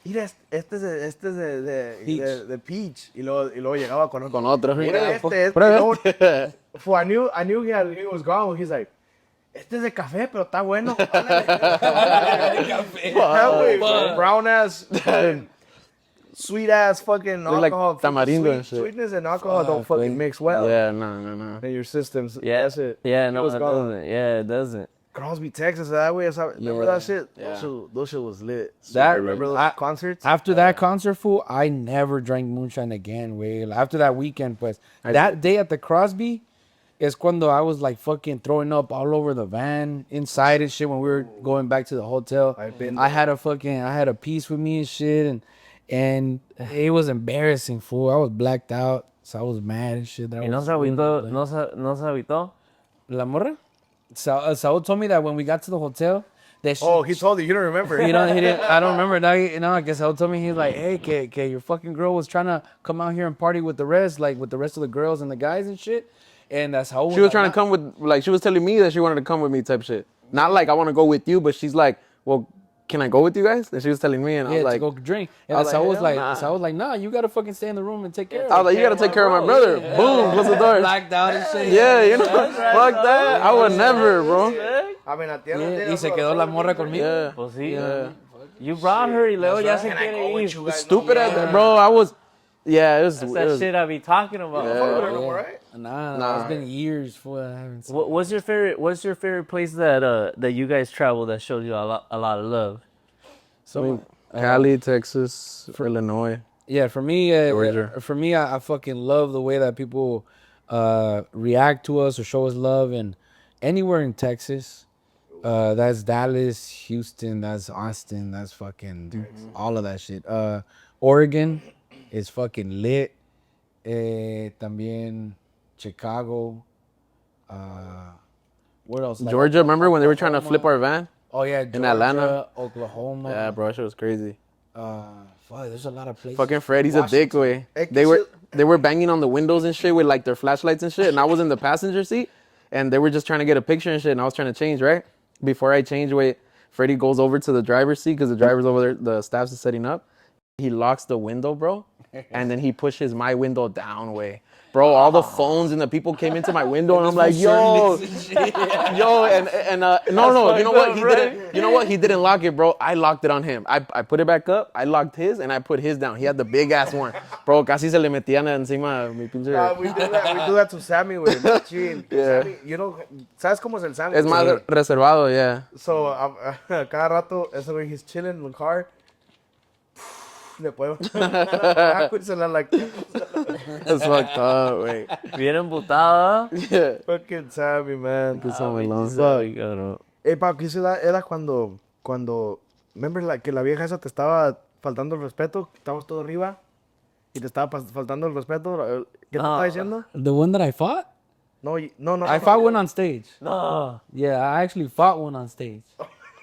[SPEAKER 2] mira, este es
[SPEAKER 3] Peach.
[SPEAKER 2] de Peach. Y luego llegaba con otro.
[SPEAKER 4] Con otro.
[SPEAKER 2] Mira, este. Y
[SPEAKER 4] Prueba.
[SPEAKER 2] luego, fue, I knew he was gone. He's like, este es de café, pero está bueno. Brown ass, sweet ass fucking
[SPEAKER 4] Look like
[SPEAKER 2] alcohol.
[SPEAKER 4] tamarindo and shit.
[SPEAKER 2] Sweetness and alcohol don't fucking mix well
[SPEAKER 4] Yeah. No.
[SPEAKER 2] in your systems.
[SPEAKER 1] Yeah,
[SPEAKER 2] That's it.
[SPEAKER 1] Yeah,
[SPEAKER 2] He
[SPEAKER 1] no,
[SPEAKER 2] was
[SPEAKER 1] it
[SPEAKER 2] gone.
[SPEAKER 1] doesn't. Yeah, it doesn't.
[SPEAKER 2] Crosby, Texas, that way. Remember that shit?
[SPEAKER 4] Yeah.
[SPEAKER 2] Those shit was lit.
[SPEAKER 3] That-
[SPEAKER 2] Remember those
[SPEAKER 3] I-
[SPEAKER 2] concerts?
[SPEAKER 3] After that concert, fool, I never drank moonshine again, güey. After that weekend, pues. That day at the Crosby is cuando I was like fucking throwing up all over the van, inside and shit when we were going back to the hotel.
[SPEAKER 2] I've been
[SPEAKER 3] I had a piece with me and shit, and it was embarrassing, fool. I was blacked out, so I was mad and shit. That
[SPEAKER 1] Y
[SPEAKER 3] I
[SPEAKER 1] no
[SPEAKER 3] was
[SPEAKER 1] se agüitó, no se agüitó.
[SPEAKER 3] La morra? Saul told me that when we got to the hotel, that she,
[SPEAKER 2] Oh, he told you. You don't remember.
[SPEAKER 3] he didn't. I don't remember. Now, I guess Saul told me, he's like, hey, que your fucking girl was trying to come out here and party with the rest, like with the rest of the girls and the guys and shit. And that's how
[SPEAKER 4] She was trying to come with, like, she was telling me that she wanted to come with me type shit. Not like I want to go with you, but she's like, well, can I go with you guys? And she was telling me, and I
[SPEAKER 3] Yeah,
[SPEAKER 4] was like,
[SPEAKER 3] to go drink. And
[SPEAKER 4] I was
[SPEAKER 3] so I was
[SPEAKER 4] hell
[SPEAKER 3] like,
[SPEAKER 4] nah.
[SPEAKER 3] so I was like, nah, you gotta fucking stay in the room and take care of it.
[SPEAKER 4] I was like, you gotta take care of my brother. Boom, close the door.
[SPEAKER 3] Blacked out and shit.
[SPEAKER 4] Yeah, you know, fuck that. I would never, bro.
[SPEAKER 2] I mean, at the end of the
[SPEAKER 3] Yeah,
[SPEAKER 2] day,
[SPEAKER 3] y se quedó la morra conmigo.
[SPEAKER 4] Yeah.
[SPEAKER 1] Pues sí.
[SPEAKER 4] Yeah.
[SPEAKER 1] You brought her y luego ya se
[SPEAKER 2] Can I
[SPEAKER 1] quiere
[SPEAKER 2] go with
[SPEAKER 1] ir.
[SPEAKER 2] you guys?
[SPEAKER 4] Stupid at that, bro. I was, yeah, it was.
[SPEAKER 1] That's
[SPEAKER 4] it
[SPEAKER 1] that
[SPEAKER 4] was
[SPEAKER 1] shit I be talking about.
[SPEAKER 2] Right?
[SPEAKER 3] Nah, it's been years for I haven't seen.
[SPEAKER 1] What's your favorite place that you guys travel that showed you a lot of love?
[SPEAKER 4] I mean, Cali, Texas, Illinois.
[SPEAKER 3] Yeah, for me,
[SPEAKER 4] Georgia.
[SPEAKER 3] I fucking love the way that people react to us or show us love, and anywhere in Texas, that's Dallas, Houston, that's Austin, that's fucking all of that shit. Oregon is fucking lit. También Chicago. What else? Like,
[SPEAKER 4] Georgia, remember when they were trying to flip our van?
[SPEAKER 3] oh yeah, Georgia,
[SPEAKER 4] Atlanta.
[SPEAKER 3] Oklahoma.
[SPEAKER 4] Yeah, bro, that shit was crazy.
[SPEAKER 3] Fuck, there's a lot of places.
[SPEAKER 4] Fucking Freddy's a dick, way. They were banging on the windows and shit with like their flashlights and shit, and I was in the passenger seat, and they were just trying to get a picture and shit, and I was trying to change, right? Before I change, wait, Freddy goes over to the driver's seat because the driver's over there, the staff's is setting up. He locks the window, bro, and then he pushes my window down, way. Bro, all the phones and the people came into my window, and I'm like, yo, no, you know what? He didn't. You know what? He didn't lock it, bro. I locked it on him. I put it back up. I locked his, and I put his down. He had the big ass one, bro. Casi se le metían encima mi pinche.
[SPEAKER 2] We do that to Sammy, güey. Machín. Sammy, you know, ¿sabes cómo es el Sammy?
[SPEAKER 4] Es más reservado, yeah.
[SPEAKER 2] So, cada rato, ese güey, he's chilling in the car. Le puedo. Backwards and I'm like,
[SPEAKER 4] That's fucked up, wait.
[SPEAKER 1] Bien embutado.
[SPEAKER 4] Yeah.
[SPEAKER 2] fucking Sammy, man. Pa, ¿qué ciudad era cuando, remember like, que la vieja esa te estaba faltando el respeto? Estabas todo arriba y te estaba faltando el respeto. ¿Qué te estaba diciendo?
[SPEAKER 3] The one that I fought?
[SPEAKER 2] No.
[SPEAKER 3] I fought one on stage.
[SPEAKER 1] No.
[SPEAKER 3] Yeah, I actually fought one on stage.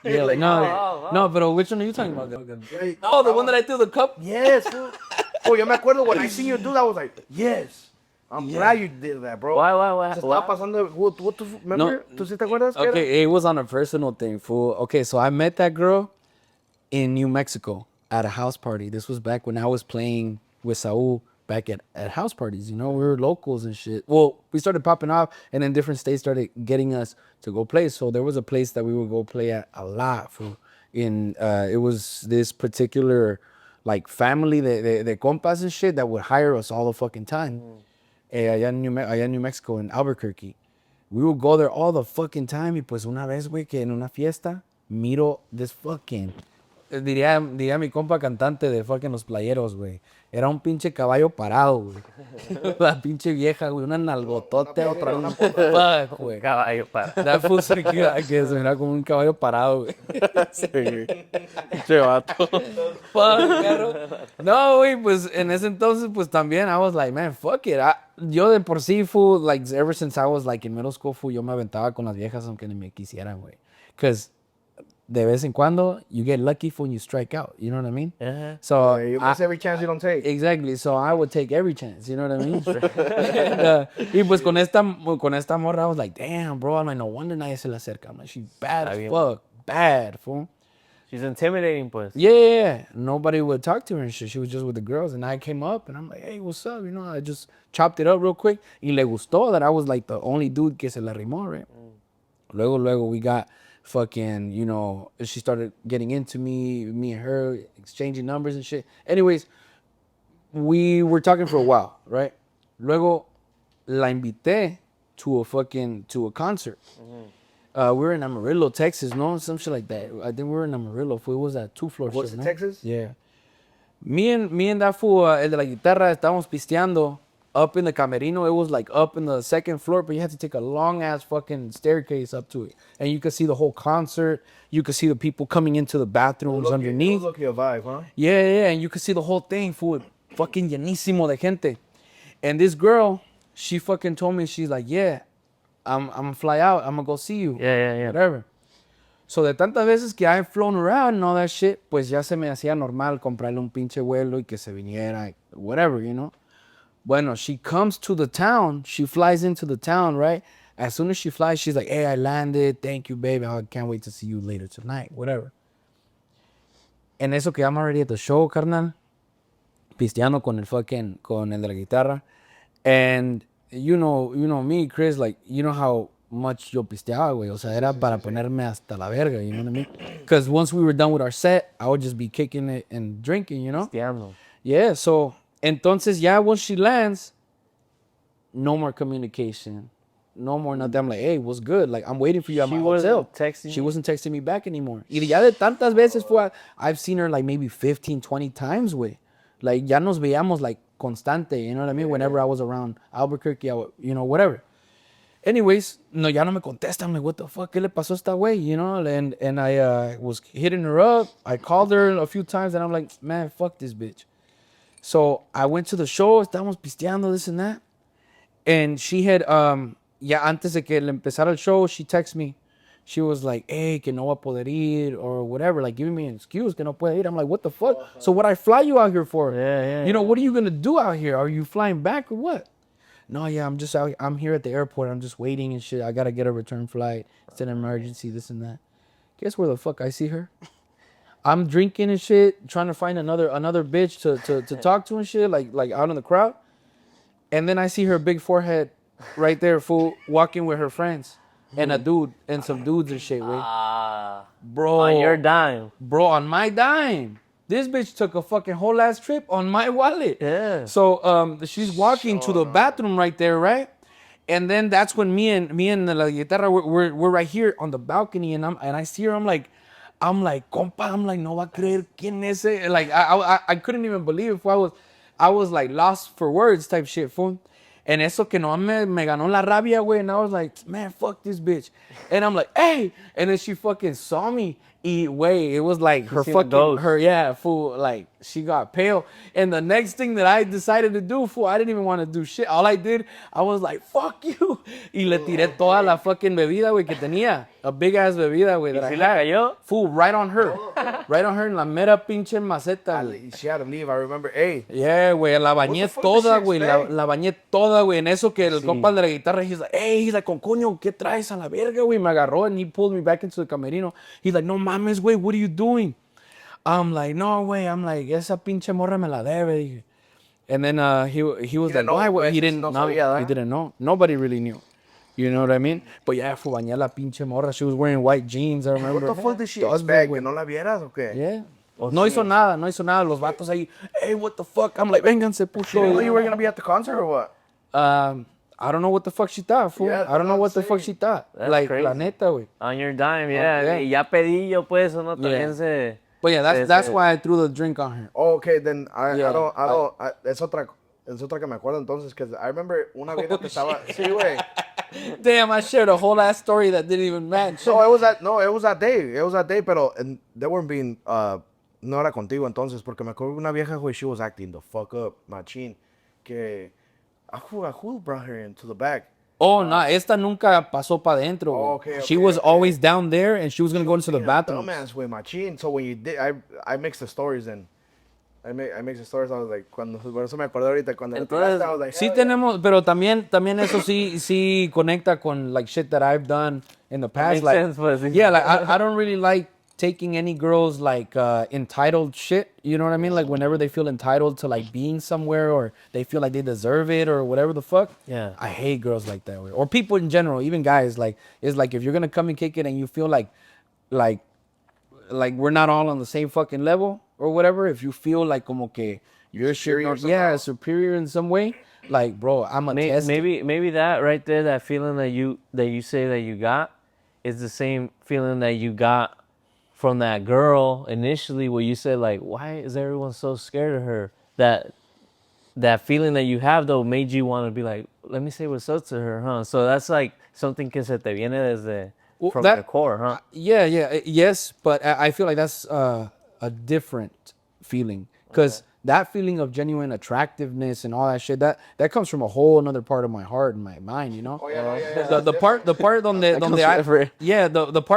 [SPEAKER 3] Yeah,
[SPEAKER 2] Like,
[SPEAKER 3] no, but which one are you talking about? Oh, the one that I threw the cup?
[SPEAKER 2] Yes, fool. Oh, yo me acuerdo when I seen you do that, I was like, yes. I'm glad you did that, bro.
[SPEAKER 1] Why?
[SPEAKER 2] Se estaba pasando, what, remember? ¿Tú sí te acuerdas? qué era?
[SPEAKER 3] Okay, it was on a personal thing, fool. Okay, so I met that girl in New Mexico at a house party. This was back when I was playing with Saul back at house parties. You know, we were locals and shit. Well, we started popping off, and then different states started getting us to go play. So there was a place that we would go play at a lot, fool. It was this particular like family de compas and shit that would hire us all the fucking time. Allá en New Mexico, in Albuquerque. We would go there all the fucking time. Y pues una vez, güey, que en una fiesta, miro this fucking... Diría mi compa cantante de fucking Los Playeros, güey. Era un pinche caballo parado, güey. La pinche vieja, güey. Una nalgotote, otra un fuck, güey.
[SPEAKER 1] Caballo para.
[SPEAKER 3] That fool se mira como un caballo parado, güey.
[SPEAKER 4] Che vato.
[SPEAKER 3] Fuck, perro. No, güey, pues en ese entonces, pues también, I was like, man, fuck it. Yo de por sí, fool, like, ever since I was, like, in middle school, fool, yo me aventaba con las viejas aunque ni me quisieran, güey. Because de vez en cuando, you get lucky when you strike out. You know what I mean?
[SPEAKER 1] Uh-huh.
[SPEAKER 3] So,
[SPEAKER 2] You miss every chance you don't take.
[SPEAKER 3] exactly. So, I would take every chance. You know what I mean? Y pues con esta morra, I was like, damn, bro. I'm like, no wonder nadie se le acerca. I'm like, she's bad as fuck. Bad, fool.
[SPEAKER 1] She's intimidating, pues.
[SPEAKER 3] Yeah. Nobody would talk to her and shit. She was just with the girls. And I came up and I'm like, hey, what's up? You know, I just chopped it up real quick. Y le gustó that I was like the only dude que se la rimó, right? Luego, we got fucking, you know, she started getting into me and her, exchanging numbers and shit. Anyways, we were talking for a while, right? Luego, la invité to a concert. We were in Amarillo, Texas, no? Some shit like that. I think we were in Amarillo. It was at 2-floor
[SPEAKER 2] Was
[SPEAKER 3] shit,
[SPEAKER 2] it
[SPEAKER 3] no?
[SPEAKER 2] Texas?
[SPEAKER 3] Yeah. Me and that fool, el de la guitarra, estábamos pisteando up in the camerino. It was like up in the second floor, but you had to take a long ass fucking staircase up to it. And you could see the whole concert. You could see the people coming into the bathrooms underneath.
[SPEAKER 2] It was looking a vibe, huh?
[SPEAKER 3] Yeah. And you could see the whole thing, fool. Fucking llenísimo de gente. And this girl, she fucking told me, she's like, yeah, I'm gonna fly out. I'm gonna go see you.
[SPEAKER 1] Yeah.
[SPEAKER 3] Whatever. So de tantas veces que I've flown around and all that shit, pues ya se me hacía normal comprarle un pinche vuelo y que se viniera, whatever, you know. Bueno, she comes to the town. She flies into the town, right? As soon as she flies, she's like, hey, I landed. Thank you, baby. I can't wait to see you later tonight, whatever. En eso que I'm already at the show, carnal. Pisteando con el de la guitarra. And you know me, Chris, like, you know how much yo pisteaba, güey. O sea, era para ponerme hasta la verga, you know what I mean? Because once we were done with our set, I would just be kicking it and drinking, you know?
[SPEAKER 1] Pisteando.
[SPEAKER 3] Yeah, so, entonces, ya once she lands, no more communication. No more nothing. I'm like, hey, what's good? Like, I'm waiting for you at my hotel. She wasn't texting me back anymore. Y ya de tantas veces I've seen her like maybe 15, 20 times, güey. Like, ya nos veíamos like constante, you know what I mean? Whenever I was around Albuquerque, you know, whatever. Anyways, no, ya no me contesta. I'm like, what the fuck? ¿Qué le pasó a esta güey? You know, and I was hitting her up. I called her a few times, and I'm like, man, fuck this bitch. So I went to the show. Estábamos pisteando, this and that. And she had, ya antes de que le empezara el show, she texted me. She was like, hey, que no va a poder ir, or whatever, like giving me an excuse que no puede ir. I'm like, what the fuck? So what I fly you out here for?
[SPEAKER 1] Yeah.
[SPEAKER 3] You know, what are you going to do out here? Are you flying back or what? No, yeah, I'm just out. I'm here at the airport. I'm just waiting and shit. I got to get a return flight. It's an emergency, this and that. Guess where the fuck I see her? I'm drinking and shit, trying to find another bitch to talk to and shit, like out in the crowd. And then I see her big forehead right there, fool, walking with her friends. And a dude, and some dudes and shit, wey. Bro.
[SPEAKER 1] On your dime.
[SPEAKER 3] Bro, on my dime. This bitch took a fucking whole ass trip on my wallet.
[SPEAKER 1] Yeah.
[SPEAKER 3] So she's walking to the bathroom right there, right? And then that's when me and la guitarra, we're right here on the balcony, and I see her, I'm like, compa, I'm like, no va a creer quién es ese. Like, I couldn't even believe it. I was like lost for words type shit, fool. And eso que no me ganó la rabia, güey. And I was like, man, fuck this bitch. And I'm like, hey. And then she fucking saw me. Way it was like her fucking fool, like she got pale. And the next thing that I decided to do, fool, I didn't even want to do shit. All I did, I was like, fuck you. Y le tiré toda la fucking bebida, güey, que tenía. A big ass bebida, güey.
[SPEAKER 1] ¿Y si la cayó?
[SPEAKER 3] Fool, right on her. Right on her en la mera pinche maceta.
[SPEAKER 2] She had to leave, I remember. Hey.
[SPEAKER 3] Yeah, güey, la bañé toda, güey. La bañé toda, güey. En eso que el compa de la guitarra, he's like, con coño, ¿qué traes a la verga, güey? Me agarró and he pulled me back into the camerino. He's like, no mames, güey, what are you doing? I'm like, no, güey. I'm like, esa pinche morra me la debe, dije. And then he was like, why? He didn't know. He didn't know. Nobody really knew. You know what I mean? But yeah, fue bañar la pinche morra. She was wearing white jeans, I remember.
[SPEAKER 2] What the fuck did she expect? ¿Que no la vieras o qué?
[SPEAKER 3] Yeah. No hizo nada. Los vatos ahí, hey, what the fuck? I'm like, vénganse, puto.
[SPEAKER 2] She didn't know you were going to be at the concert or what?
[SPEAKER 3] I don't know what the fuck she thought, fool.
[SPEAKER 2] Yeah,
[SPEAKER 3] I don't know what the fuck she thought.
[SPEAKER 1] That's
[SPEAKER 3] like,
[SPEAKER 1] crazy.
[SPEAKER 3] la neta, güey.
[SPEAKER 1] On your dime, yeah. Y ya pedí yo, pues, o no también se...
[SPEAKER 3] But yeah, that's why I threw the drink on her.
[SPEAKER 2] Oh, okay, then I don't, es otra que me acuerdo entonces, because I remember una vez que estaba, sí, güey.
[SPEAKER 3] Damn, I shared a whole ass story that didn't even match.
[SPEAKER 2] So it was that day, pero they weren't being, no era contigo entonces, porque me acuerdo una vieja, güey, she was acting the fuck up, machín, que, who brought her into the back?
[SPEAKER 3] Oh, no, esta nunca pasó para adentro.
[SPEAKER 2] Oh, okay,
[SPEAKER 3] She was always down there, and she was going to go into the bathroom.
[SPEAKER 2] Dumbass, güey, machín. So when you did, I mixed the stories and I mixed the stories. I was like, por eso me acordé ahorita, cuando
[SPEAKER 1] Entonces,
[SPEAKER 2] I was like,
[SPEAKER 3] Sí tenemos, pero también eso sí conecta con like shit that I've done in the past.
[SPEAKER 1] Makes
[SPEAKER 3] Like,
[SPEAKER 1] sense, pues, sí.
[SPEAKER 3] yeah, like I don't really like taking any girls like entitled shit. You know what I mean? Like whenever they feel entitled to like being somewhere or they feel like they deserve it or whatever the fuck.
[SPEAKER 1] Yeah.
[SPEAKER 3] I hate girls like that. Or people in general, even guys. Like it's like if you're gonna come and kick it and you feel like we're not all on the same fucking level or whatever. If you feel like como que you're superior in some way. Like, bro, I'm a test.
[SPEAKER 1] Maybe that right there, that feeling that you say that you got, is the same feeling that you got from that girl initially, where you said like, why is everyone so scared of her? That feeling that you have though made you want to be like, let me say what's up to her, huh? So that's like something que se te viene desde from the core, huh?
[SPEAKER 3] Yes, but I feel like that's a different feeling because. That feeling of genuine attractiveness and all that shit, that comes from a whole another part of my heart and my mind, you know?
[SPEAKER 2] Oh, yeah.
[SPEAKER 3] The part the part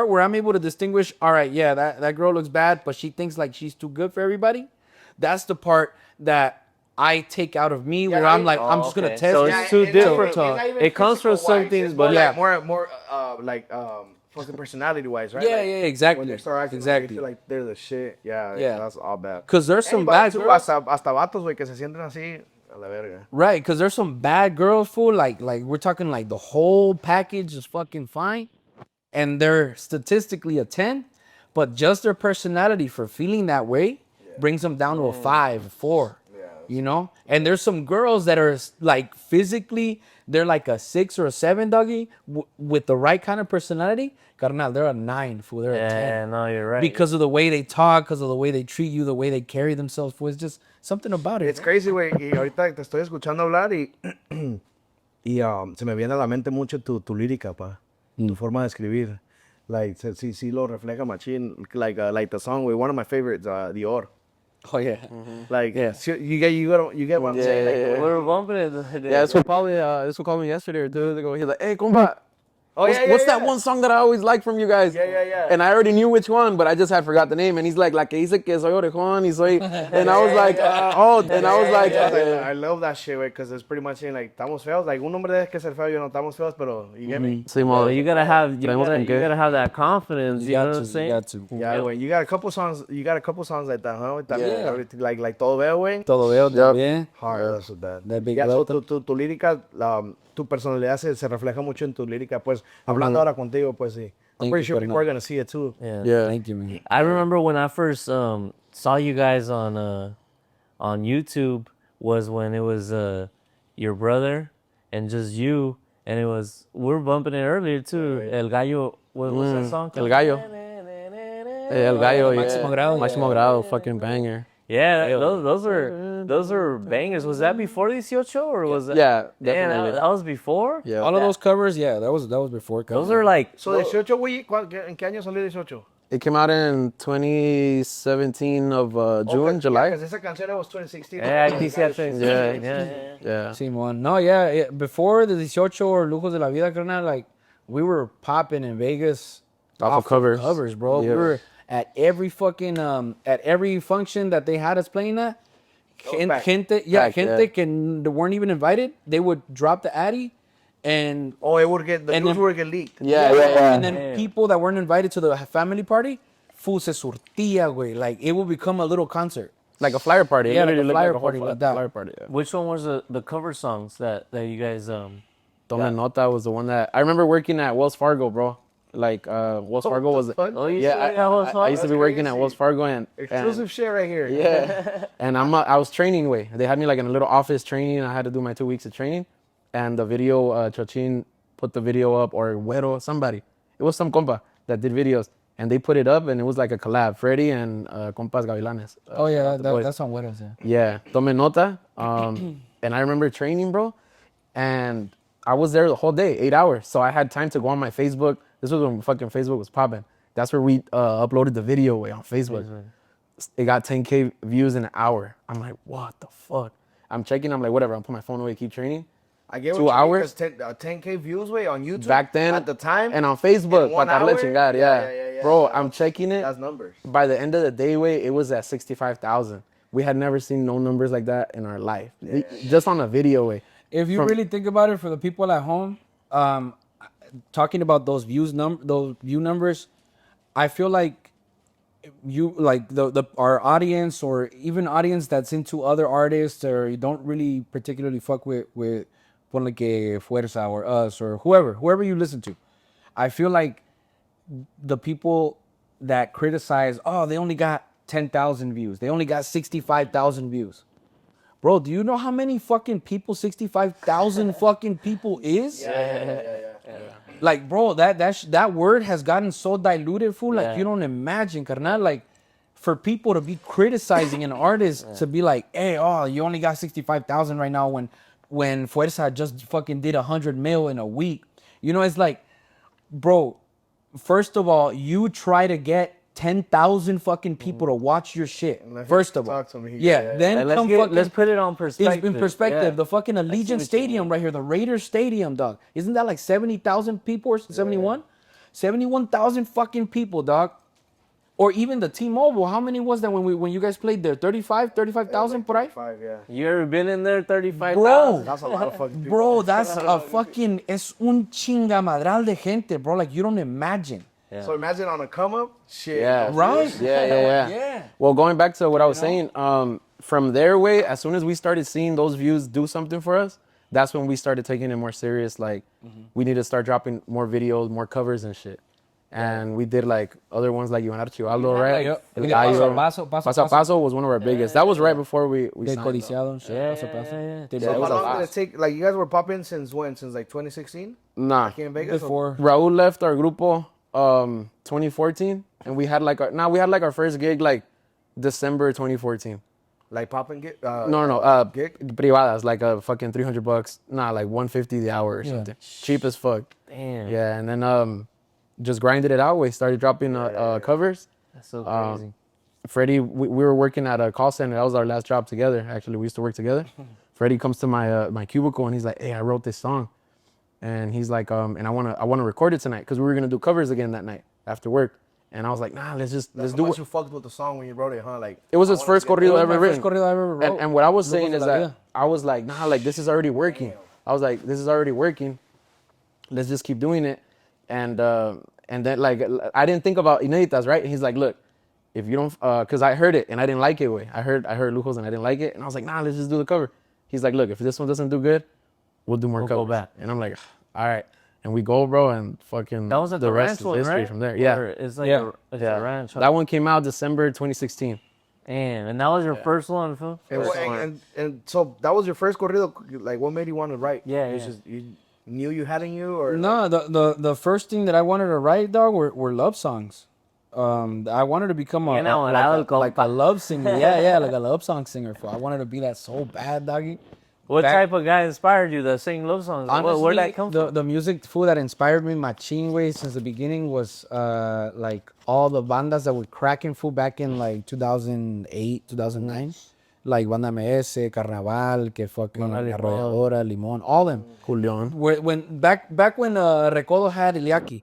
[SPEAKER 3] where I'm able to distinguish, all right, yeah, that girl looks bad, but she thinks like she's too good for everybody. That's the part that I take out of me where I'm like, I'm just gonna test.
[SPEAKER 1] So it's too different. It comes from something, but
[SPEAKER 2] like more fucking personality-wise, right?
[SPEAKER 3] Yeah,
[SPEAKER 2] Like,
[SPEAKER 3] yeah, exactly.
[SPEAKER 2] When they start acting
[SPEAKER 3] Exactly.
[SPEAKER 2] like, they feel like they're the shit. Yeah,
[SPEAKER 3] Yeah.
[SPEAKER 2] that's all bad.
[SPEAKER 3] Because there's some
[SPEAKER 2] Anybody,
[SPEAKER 3] bad
[SPEAKER 2] too,
[SPEAKER 3] girls.
[SPEAKER 2] hasta vatos, güey, que se sienten así, a la verga.
[SPEAKER 3] Right, because there's some bad girls, fool. Like we're talking like the whole package is fucking fine. And they're statistically a 10, but just their personality for feeling that way brings them down to a 5, a 4. You know? And there's some girls that are like physically, they're like a 6 or a 7, doggy, with the right kind of personality. Carnal, they're a 9, fool. They're a 10.
[SPEAKER 1] Yeah, no, you're right.
[SPEAKER 3] Because of the way they talk, because of the way they treat you, the way they carry themselves, fool. It's just something about it.
[SPEAKER 2] It's crazy, güey. Y ahorita te estoy escuchando hablar y se me viene a la mente mucho tu lírica, pa. Tu forma de escribir. Like, sí lo refleja machín. Like the song, güey. One of my favorites, Dior.
[SPEAKER 3] Oh, yeah.
[SPEAKER 2] Like,
[SPEAKER 3] Yeah.
[SPEAKER 2] so you get what I'm
[SPEAKER 4] Yeah,
[SPEAKER 2] saying? Like,
[SPEAKER 4] yeah, yeah.
[SPEAKER 1] We were bumping it.
[SPEAKER 4] Yeah, this one called me yesterday or 2 days ago. He's like, hey, compa.
[SPEAKER 2] Oh,
[SPEAKER 4] What's that one song that I always like from you guys?
[SPEAKER 2] Yeah.
[SPEAKER 4] And I already knew which one, but I just had forgot the name. And he's like, la que dice que soy orejón y soy. And I was like,
[SPEAKER 2] I love that shit, güey, because it's pretty much saying, like, estamos feos. Like, un hombre debe que ser feo, yo no estamos feos, pero you get me?
[SPEAKER 4] Sí,
[SPEAKER 1] Well,
[SPEAKER 4] mo.
[SPEAKER 1] you gotta have
[SPEAKER 4] Traemos con qué.
[SPEAKER 1] that confidence. You know what I'm saying?
[SPEAKER 3] You got to.
[SPEAKER 2] Yeah, güey. You got a couple songs like that, huh? Everything, like todo veo, güey.
[SPEAKER 3] Todo veo también.
[SPEAKER 2] Hard, that's what that.
[SPEAKER 3] That big
[SPEAKER 2] Yeah, so
[SPEAKER 3] belt.
[SPEAKER 2] tu lírica, tu personalidad se refleja mucho en tu lírica, pues, hablando ahora contigo, pues, sí. I'm
[SPEAKER 3] Thank
[SPEAKER 2] pretty
[SPEAKER 3] you,
[SPEAKER 2] sure
[SPEAKER 3] Corina.
[SPEAKER 2] we're gonna see it, too.
[SPEAKER 1] Yeah.
[SPEAKER 4] Yeah.
[SPEAKER 3] Thank you, man.
[SPEAKER 1] I remember when I first saw you guys on YouTube was when it was your brother and just you, and it was we were bumping it earlier too. El Gallo, what's that song called?
[SPEAKER 4] El Gallo. El Gallo, yeah.
[SPEAKER 3] Máximo Grado.
[SPEAKER 4] Máximo Grado, fucking banger.
[SPEAKER 1] Yeah, those are bangers. Was that before 18 or was that?
[SPEAKER 4] Yeah,
[SPEAKER 1] Man,
[SPEAKER 4] definitely.
[SPEAKER 1] that was before.
[SPEAKER 4] Yeah.
[SPEAKER 3] All of those covers, yeah, that was before covers.
[SPEAKER 1] Those are like
[SPEAKER 2] So, 18, güey, ¿en qué año salió 18?
[SPEAKER 4] It came out in 2017 of June, July.
[SPEAKER 2] Because esa canción was 2016.
[SPEAKER 1] yeah, yeah.
[SPEAKER 4] Yeah.
[SPEAKER 3] Simón. No, yeah, before the 18 or Lujos de la Vida, carnal, like, we were popping in Vegas
[SPEAKER 4] Off of covers.
[SPEAKER 3] Covers, bro.
[SPEAKER 4] Yeah.
[SPEAKER 3] We were at every fucking, at every function that they had us playing at.
[SPEAKER 2] back.
[SPEAKER 3] Gente que weren't even invited, they would drop the Addy and
[SPEAKER 2] Oh, it would get, the
[SPEAKER 3] And
[SPEAKER 2] news
[SPEAKER 3] then-
[SPEAKER 2] would get leaked.
[SPEAKER 4] Yeah.
[SPEAKER 3] and then people that weren't invited to the family party, fool se surtía, güey. Like, it would become a little concert.
[SPEAKER 4] Like a flyer party. It
[SPEAKER 3] Yeah, like
[SPEAKER 4] literally
[SPEAKER 3] a
[SPEAKER 4] looked
[SPEAKER 3] flyer
[SPEAKER 4] whole
[SPEAKER 3] party like that.
[SPEAKER 4] Flyer party, yeah.
[SPEAKER 1] Which one was the cover songs that you guys
[SPEAKER 4] Tome Nota was the one that I remember working at Wells Fargo, bro. Like Wells Fargo was.
[SPEAKER 1] Oh, you
[SPEAKER 4] Yeah,
[SPEAKER 1] still got Wells
[SPEAKER 4] I
[SPEAKER 1] Fargo?
[SPEAKER 4] used to be working at Wells Fargo and
[SPEAKER 2] Exclusive shit right here.
[SPEAKER 4] yeah, and I was training way. They had me like in a little office training. I had to do my 2 weeks of training, and the video Chochin put the video up, or Güero, somebody. It was some compa that did videos, and they put it up, and it was like a collab, Freddy and compas Gavilanes.
[SPEAKER 3] Oh, yeah,
[SPEAKER 4] the boys.
[SPEAKER 3] that's on Güeros, yeah.
[SPEAKER 4] Yeah, Tome Nota. And I remember training, bro, and I was there the whole day, 8 hours. So I had time to go on my Facebook. This was when fucking Facebook was popping. That's where we uploaded the video way on Facebook. It got 10K views in an hour. I'm like, what the fuck? I'm checking. I'm like, whatever. I'll put my phone away, keep training.
[SPEAKER 2] I get
[SPEAKER 4] 2
[SPEAKER 2] what
[SPEAKER 4] hours?
[SPEAKER 2] you mean, 'cause 10K views, way on YouTube.
[SPEAKER 4] Back then.
[SPEAKER 2] At the time.
[SPEAKER 4] And on Facebook.
[SPEAKER 2] in 1
[SPEAKER 4] pa' darle
[SPEAKER 2] hour?
[SPEAKER 4] chingar, yeah. Bro, I'm checking it.
[SPEAKER 2] That's numbers.
[SPEAKER 4] By the end of the day, way, it was at 65,000. We had never seen no numbers like that in our life. Just on a video way.
[SPEAKER 3] If you really think about it, for the people at home, talking about those those view numbers, I feel like you like our audience, or even audience that's into other artists, or you don't really particularly fuck with ponle que Fuerza or us or whoever you listen to. I feel like the people that criticize, oh, they only got 10,000 views, they only got 65,000 views. Bro, do you know how many fucking people 65,000 fucking people is?
[SPEAKER 2] Yeah.
[SPEAKER 3] Like, bro, that word has gotten so diluted, fool. Like,
[SPEAKER 1] Yeah.
[SPEAKER 3] you don't imagine, carnal. Like, for people to be criticizing an artist to be like, hey, oh, you only got 65,000 right now when Fuerza just fucking did 100 mil in a week. You know, it's like, bro, first of all, you try to get 10,000 fucking people to watch your shit. First of all.
[SPEAKER 2] Talk to me.
[SPEAKER 3] Yeah, then
[SPEAKER 1] And
[SPEAKER 3] let's
[SPEAKER 1] put it on perspective.
[SPEAKER 3] in perspective,
[SPEAKER 1] Yeah.
[SPEAKER 3] the fucking Allegiant Stadium right here, the Raiders Stadium, dog. Isn't that like 70,000 people or 71? 71,000 fucking people, dog. Or even the T-Mobile. How many was that when you guys played there? 35,000 por ahí?
[SPEAKER 2] 5, yeah.
[SPEAKER 1] You ever been in there? 35.
[SPEAKER 3] Bro,
[SPEAKER 2] That's a lot of fucking people.
[SPEAKER 3] bro, that's a fucking, es un chingamadral de gente, bro. Like, you don't imagine.
[SPEAKER 1] Yeah.
[SPEAKER 2] So imagine on a come up, shit.
[SPEAKER 4] Yeah.
[SPEAKER 3] Right?
[SPEAKER 4] Yeah. Well, going back to what I was saying, from their way, as soon as we started seeing those views do something for us, that's when we started taking it more serious. Like, we need to start dropping more videos, more covers and shit. And we did like other ones like Iván Archibaldo, right?
[SPEAKER 3] Yep.
[SPEAKER 4] El
[SPEAKER 3] Paso a
[SPEAKER 4] Gallo.
[SPEAKER 3] paso, paso a
[SPEAKER 4] Paso a
[SPEAKER 3] paso.
[SPEAKER 4] Paso was one of our biggest. That was right before we
[SPEAKER 3] Del
[SPEAKER 4] signed.
[SPEAKER 3] codiciado and shit.
[SPEAKER 1] Yeah,
[SPEAKER 3] Paso a paso.
[SPEAKER 1] yeah.
[SPEAKER 3] They
[SPEAKER 2] So
[SPEAKER 3] brought
[SPEAKER 4] it was
[SPEAKER 2] how
[SPEAKER 4] a
[SPEAKER 2] long did
[SPEAKER 4] lot.
[SPEAKER 2] it take? Like, you guys were popping since when? Since like 2016?
[SPEAKER 4] Nah.
[SPEAKER 2] Here in Vegas?
[SPEAKER 3] before.
[SPEAKER 4] Raul left our grupo 2014, and we had like our first gig like December 2014.
[SPEAKER 2] Like popping gig?
[SPEAKER 4] No,
[SPEAKER 2] gig?
[SPEAKER 4] privadas, like a fucking $300. Nah, like 150 the hour or something. Cheap as fuck.
[SPEAKER 1] Damn.
[SPEAKER 4] Yeah, and then just grinded it out. We started dropping covers.
[SPEAKER 1] That's so crazy.
[SPEAKER 4] Freddie, we were working at a call center. That was our last job together. Actually, we used to work together. Freddie comes to my cubicle and he's like, "Hey, I wrote this song," and he's like, "And I wanna record it tonight because we were gonna do covers again that night after work." And I was like, "Nah, let's do
[SPEAKER 2] Once
[SPEAKER 4] it."
[SPEAKER 2] you fucked with the song when you wrote it, huh? Like,
[SPEAKER 4] It was his first corrido ever
[SPEAKER 3] First
[SPEAKER 4] written.
[SPEAKER 3] corrido I ever wrote.
[SPEAKER 4] And what I was
[SPEAKER 3] Locos
[SPEAKER 4] saying
[SPEAKER 3] de
[SPEAKER 4] is
[SPEAKER 3] la
[SPEAKER 4] that
[SPEAKER 3] vida.
[SPEAKER 4] I was like, nah, like this is already working. I was like, this is already working. Let's just keep doing it. And then like I didn't think about Ineditas, right? And he's like, look, if you don't, cause I heard it and I didn't like it. I heard Lujos and I didn't like it. And I was like, nah, let's just do the cover. He's like, look, if this one doesn't do good, we'll do more
[SPEAKER 1] We'll
[SPEAKER 4] covers.
[SPEAKER 1] go back.
[SPEAKER 4] And I'm like, all right. And we go, bro, and fucking
[SPEAKER 1] That was at the
[SPEAKER 4] rest
[SPEAKER 1] Rancho,
[SPEAKER 4] is history
[SPEAKER 1] right?
[SPEAKER 4] from there. Yeah.
[SPEAKER 1] Or it's like
[SPEAKER 3] Yeah.
[SPEAKER 1] it's
[SPEAKER 4] Yeah.
[SPEAKER 1] a Rancho.
[SPEAKER 4] That one came out December 2016.
[SPEAKER 1] Damn, and that was your first one, Phil?
[SPEAKER 2] and so that was your first corrido. Like, what made you want to write?
[SPEAKER 1] Yeah,
[SPEAKER 2] It's
[SPEAKER 1] yeah.
[SPEAKER 2] just you knew you had in you, or
[SPEAKER 3] No, the first thing that I wanted to write, dog, were love songs. I wanted to become
[SPEAKER 1] Bien enamorado el
[SPEAKER 3] like a
[SPEAKER 1] compa.
[SPEAKER 3] love singer. Yeah, like a love song singer. I wanted to be that so bad, doggy.
[SPEAKER 1] What
[SPEAKER 3] Back-
[SPEAKER 1] type of guy inspired you to sing love songs? Where'd that come from?
[SPEAKER 3] The music food that inspired me, machine way since the beginning was like all the bandas that were cracking food back in like 2008, 2009. Like Banda MS, Carnaval, que fucking Arrolladora, Limón, all them.
[SPEAKER 4] Julián.
[SPEAKER 3] When back when Recodo had Iliaki,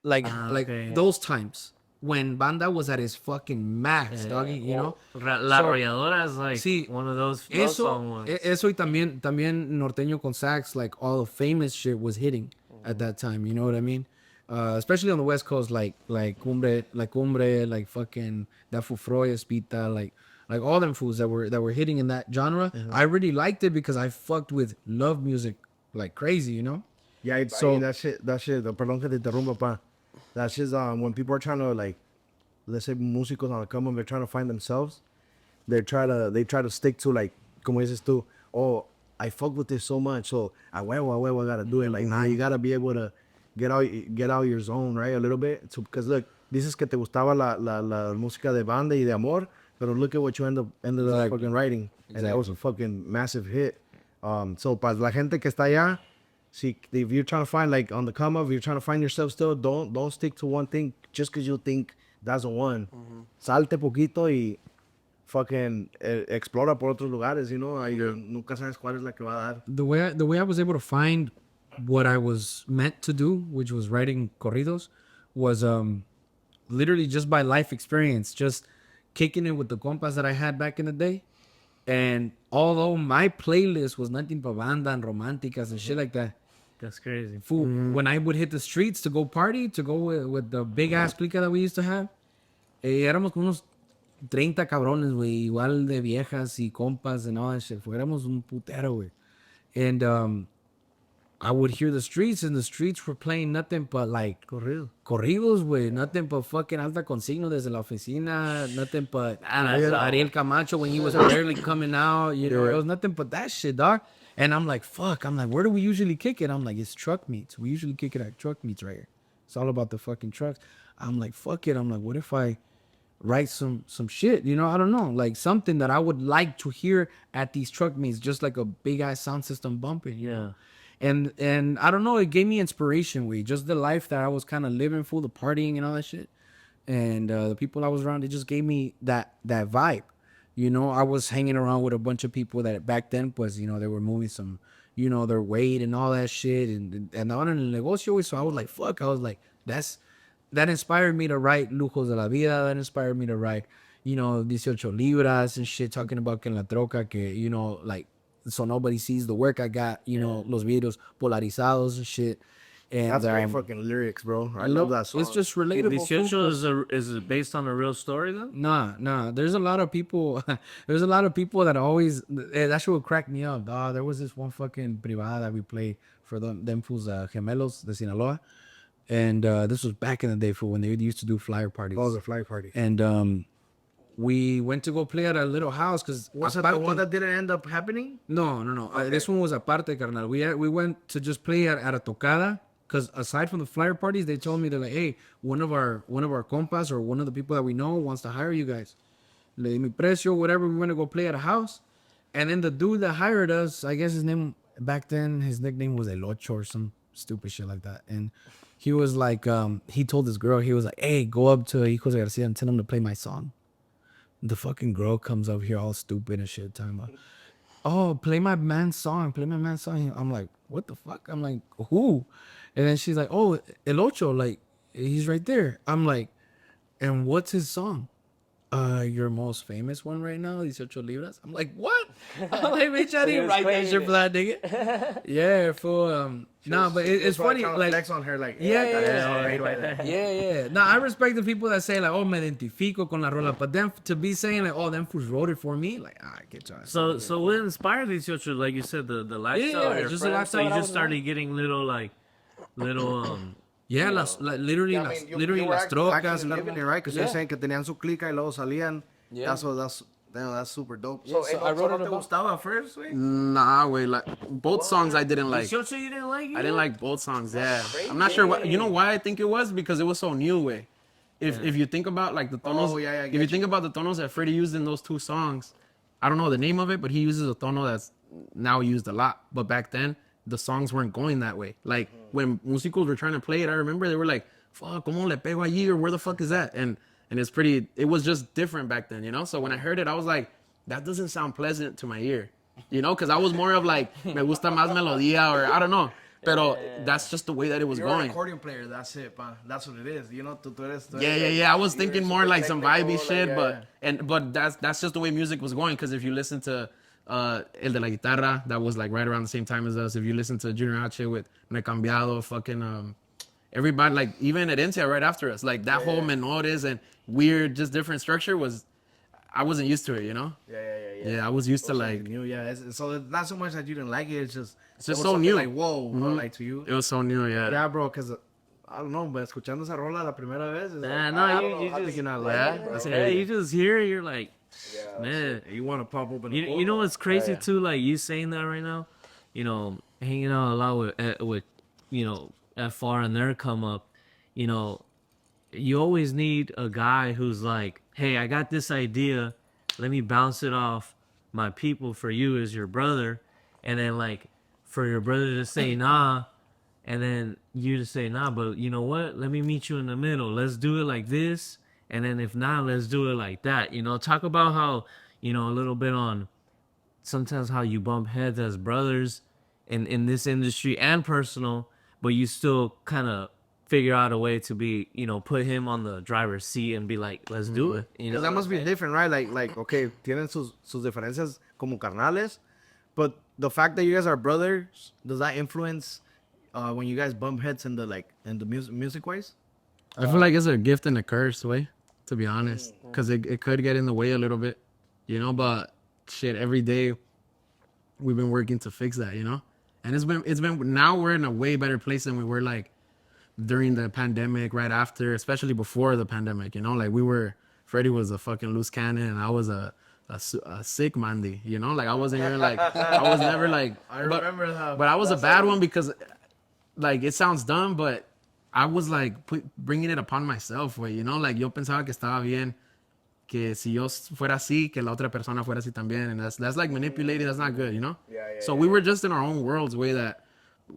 [SPEAKER 3] like
[SPEAKER 1] okay.
[SPEAKER 3] those times when Banda was at his fucking max, doggy, you know.
[SPEAKER 1] La
[SPEAKER 3] So-
[SPEAKER 1] Arrolladora is like
[SPEAKER 3] Sí,
[SPEAKER 1] one of those love song ones.
[SPEAKER 3] Eso y también Norteño con Sax, like all the famous shit was hitting at that time. You know what I mean? Especially on the West Coast, like Cumbre, like fucking Da Fufroy, Espita, like all them fools that were hitting in that genre. I really liked it because I fucked with love music like crazy, you know.
[SPEAKER 2] yeah.
[SPEAKER 3] So-
[SPEAKER 2] That shit. Perdón que te interrumpa, pa. That shit's when people are trying to, like, let's say músicos on the come up, they're trying to find themselves. They try to stick to, like, como dices tú, oh, I fuck with this so much, so I huevo, I gotta do it. Like, nah, you gotta be able to get out your zone, right, a little bit. So, because look, dices que te gustaba la música de banda y de amor, pero look at what you ended up fucking writing, and that was a fucking massive hit. So para la gente que está allá, see, if you're trying to find, like, on the come up, if you're trying to find yourself still, don't stick to one thing just because you think that's the one. Salte poquito y fucking explora por otros lugares, you know. Nunca sabes cuál es la que va a dar.
[SPEAKER 3] The way I was able to find what I was meant to do, which was writing corridos, was literally just by life experience, just kicking it with the compas that I had back in the day. And although my playlist was nothing but banda and románticas and shit like that,
[SPEAKER 1] That's crazy.
[SPEAKER 3] fool, when I would hit the streets to go party, to go with the big ass clica that we used to have, éramos como unos 30 cabrones, güey, igual de viejas y compas and all that shit. Éramos un putero, güey. And I would hear the streets, and the streets were playing nothing but like corridos, güey. Nothing but fucking alta consigno desde la oficina. Nothing but Ariel Camacho when he was barely coming out. You know, it was nothing but that shit, dog. And I'm like, fuck. I'm like, where do we usually kick it? I'm like, it's truck meets. We usually kick it at truck meets right here. It's all about the fucking trucks. I'm like, fuck it. I'm like, what if I write some shit? You know, I don't know. Like something that I would like to hear at these truck meets, just like a big ass sound system bumping. You know? And I don't know, it gave me inspiration, just the life that I was kind of living for, the partying and all that shit. And the people I was around, it just gave me that vibe. You know, I was hanging around with a bunch of people that back then, pues, you know, they were moving some, you know, their weight and all that shit. And on el negocio, so I was like, fuck, I was like, that inspired me to write Lujos de la Vida. That inspired me to write, 18 libras and shit, talking about que en la troca, que, like, so nobody sees the work I got, los videos polarizados and shit. And
[SPEAKER 2] That's great fucking lyrics, bro. I love that song.
[SPEAKER 3] It's just relatable.
[SPEAKER 1] 18 is it based on a real story then?
[SPEAKER 3] Nah. There's a lot of people. There's a lot of people that always. That shit would crack me up. Dog. There was this one fucking privada that we played for them fools, Gemelos de Sinaloa, and this was back in the day, fool, when they used to do flyer parties.
[SPEAKER 2] Oh, the flyer party.
[SPEAKER 3] And we went to go play at a little house because
[SPEAKER 2] Was it the one that didn't end up happening?
[SPEAKER 3] No. Okay. This one was aparte, carnal. We went to just play at a tocada. Because aside from the flyer parties, they told me, they're like, hey, one of our compas or one of the people that we know wants to hire you guys. Le di mi precio, whatever. We want to go play at a house. And then the dude that hired us, I guess his name back then, his nickname was El Ocho or some stupid shit like that. And he was like, he told this girl, he was like, hey, go up to HIJOS Garcia and tell him to play my song. The fucking girl comes up here all stupid and shit, talking about, oh, play my man's song. I'm like, what the fuck? I'm like, who? And then she's like, oh, El Ocho, like, he's right there. I'm like, and what's his song? Your most famous one right now, 18 libras. I'm like, what? I'm like, bitch, I didn't write that shit for that nigga. Yeah, for but it's funny, like,
[SPEAKER 2] flex on her, like,
[SPEAKER 3] yeah. No, I respect the people that say like, oh, me identifico con la rola, but then to be saying like, oh, them fools wrote it for me, like, get your ass.
[SPEAKER 1] So what inspired 18, like you said, the lifestyle?
[SPEAKER 3] Yeah, just the lifestyle.
[SPEAKER 1] So you just started getting little
[SPEAKER 3] yeah, literally las trocas,
[SPEAKER 2] living it, right? Because you're saying que tenían su clica y luego salían.
[SPEAKER 4] Yeah.
[SPEAKER 2] That's super dope.
[SPEAKER 3] Yeah, so I wrote it
[SPEAKER 2] te
[SPEAKER 3] about-
[SPEAKER 2] gustaba first, güey?
[SPEAKER 4] Nah, wait, like both songs I didn't like.
[SPEAKER 1] 18 you didn't like it?
[SPEAKER 4] I didn't like both songs. Yeah, I'm not sure why. You know why I think it was? Because it was so new, way. If you think about like the tonos, if you think about the tonos that Freddie used in those two songs, I don't know the name of it, but he uses a tono that's now used a lot. But back then, the songs weren't going that way. Like when musicals were trying to play it, I remember they were like, "Fuck, cómo le pego allí?" or "Where the fuck is that?" And it was just different back then, you know. So when I heard it, I was like, that doesn't sound pleasant to my ear, you know, because I was more of like, me gusta más melodía, or I don't know. Pero that's just the way that it was
[SPEAKER 2] You're
[SPEAKER 4] going.
[SPEAKER 2] an accordion player, that's it, pa. That's what it is. You know, tú eres,
[SPEAKER 4] Yeah. I was thinking more like some vibey shit,
[SPEAKER 2] like,
[SPEAKER 4] but that's just the way music was going. Because if you listen to El de la Guitarra, that was like right around the same time as us. If you listen to Junior H with Me Cambiado, fucking everybody, like even Herencia right after us, like that whole menores and weird, just different structure was, I wasn't used to it, you know? Yeah, I was used to like,
[SPEAKER 2] new, so it's not so much that you didn't like it, it's just
[SPEAKER 4] so new.
[SPEAKER 2] Like, whoa, like to you.
[SPEAKER 4] It was so new, yeah.
[SPEAKER 2] Yeah, bro, because I don't know, but escuchando esa rola la primera vez, it's
[SPEAKER 1] Nah,
[SPEAKER 2] like,
[SPEAKER 1] no,
[SPEAKER 2] I
[SPEAKER 1] you
[SPEAKER 2] don't know, how
[SPEAKER 1] just-
[SPEAKER 2] did you not like
[SPEAKER 4] yeah,
[SPEAKER 2] it?
[SPEAKER 4] that's
[SPEAKER 1] Yeah, you just hear it, you're like, man.
[SPEAKER 2] You want to pop open
[SPEAKER 1] You know what's crazy too? Like you saying that right now, you know, hanging out a lot with you know, FR and their come up, you know, you always need a guy who's like, hey, I got this idea, let me bounce it off my people for you as your brother, and then like for your brother to say nah, and then you to say nah, but you know what? Let me meet you in the middle. Let's do it like this, and then if not, let's do it like that. You know, talk about how, you know, a little bit on sometimes how you bump heads as brothers in this industry and personal, but you still kind of figure out a way to be, you know, put him on the driver's seat and be like, let's do it. You know,
[SPEAKER 2] Because that must be different, right? Like, okay, tienen sus diferencias como carnales, but the fact that you guys are brothers, does that influence when you guys bump heads in the music wise?
[SPEAKER 4] I feel like it's a gift and a curse, way, to be honest, because it could get in the way a little bit, you know. But shit, every day we've been working to fix that, you know. And it's been now we're in a way better place than we were like during the pandemic, right after, especially before the pandemic, you know. Like Freddie was a fucking loose cannon, and I was a sick Mandy, you know. Like I wasn't even like I was never like
[SPEAKER 2] I remember how.
[SPEAKER 4] but I was a bad one because, like, it sounds dumb, but I was like bringing it upon myself, way, you know. Like yo pensaba que estaba bien, que si yo fuera así, que la otra persona fuera así también, and that's like manipulating. That's not good, you know. So we were just in our own worlds, way that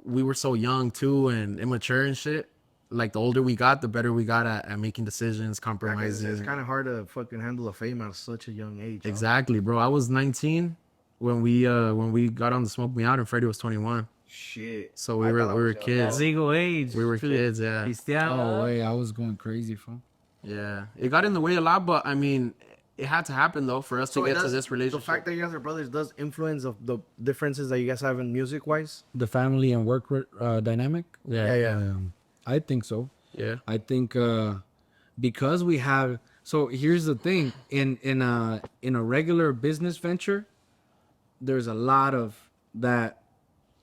[SPEAKER 4] we were so young too and immature and shit. Like the older we got, the better we got at making decisions, compromising.
[SPEAKER 2] It's kind of hard to fucking handle a fame at such a young age.
[SPEAKER 4] Exactly, bro. I was 19 when we got on the Smoke Me Out, and Freddie was 21.
[SPEAKER 2] Shit.
[SPEAKER 4] So we were kids.
[SPEAKER 1] Legal age.
[SPEAKER 4] We were kids, yeah.
[SPEAKER 3] Oh, wait, I was going crazy, fool.
[SPEAKER 4] Yeah. It got in the way a lot, but I mean, it had to happen though for us to get to this
[SPEAKER 2] The
[SPEAKER 4] relationship.
[SPEAKER 2] fact that you guys are brothers does influence of the differences that you guys have in music-wise?
[SPEAKER 3] The family and work dynamic?
[SPEAKER 1] Yeah.
[SPEAKER 3] I think so.
[SPEAKER 4] Yeah.
[SPEAKER 3] I think because we have. So here's the thing: in a regular business venture, there's a lot of that.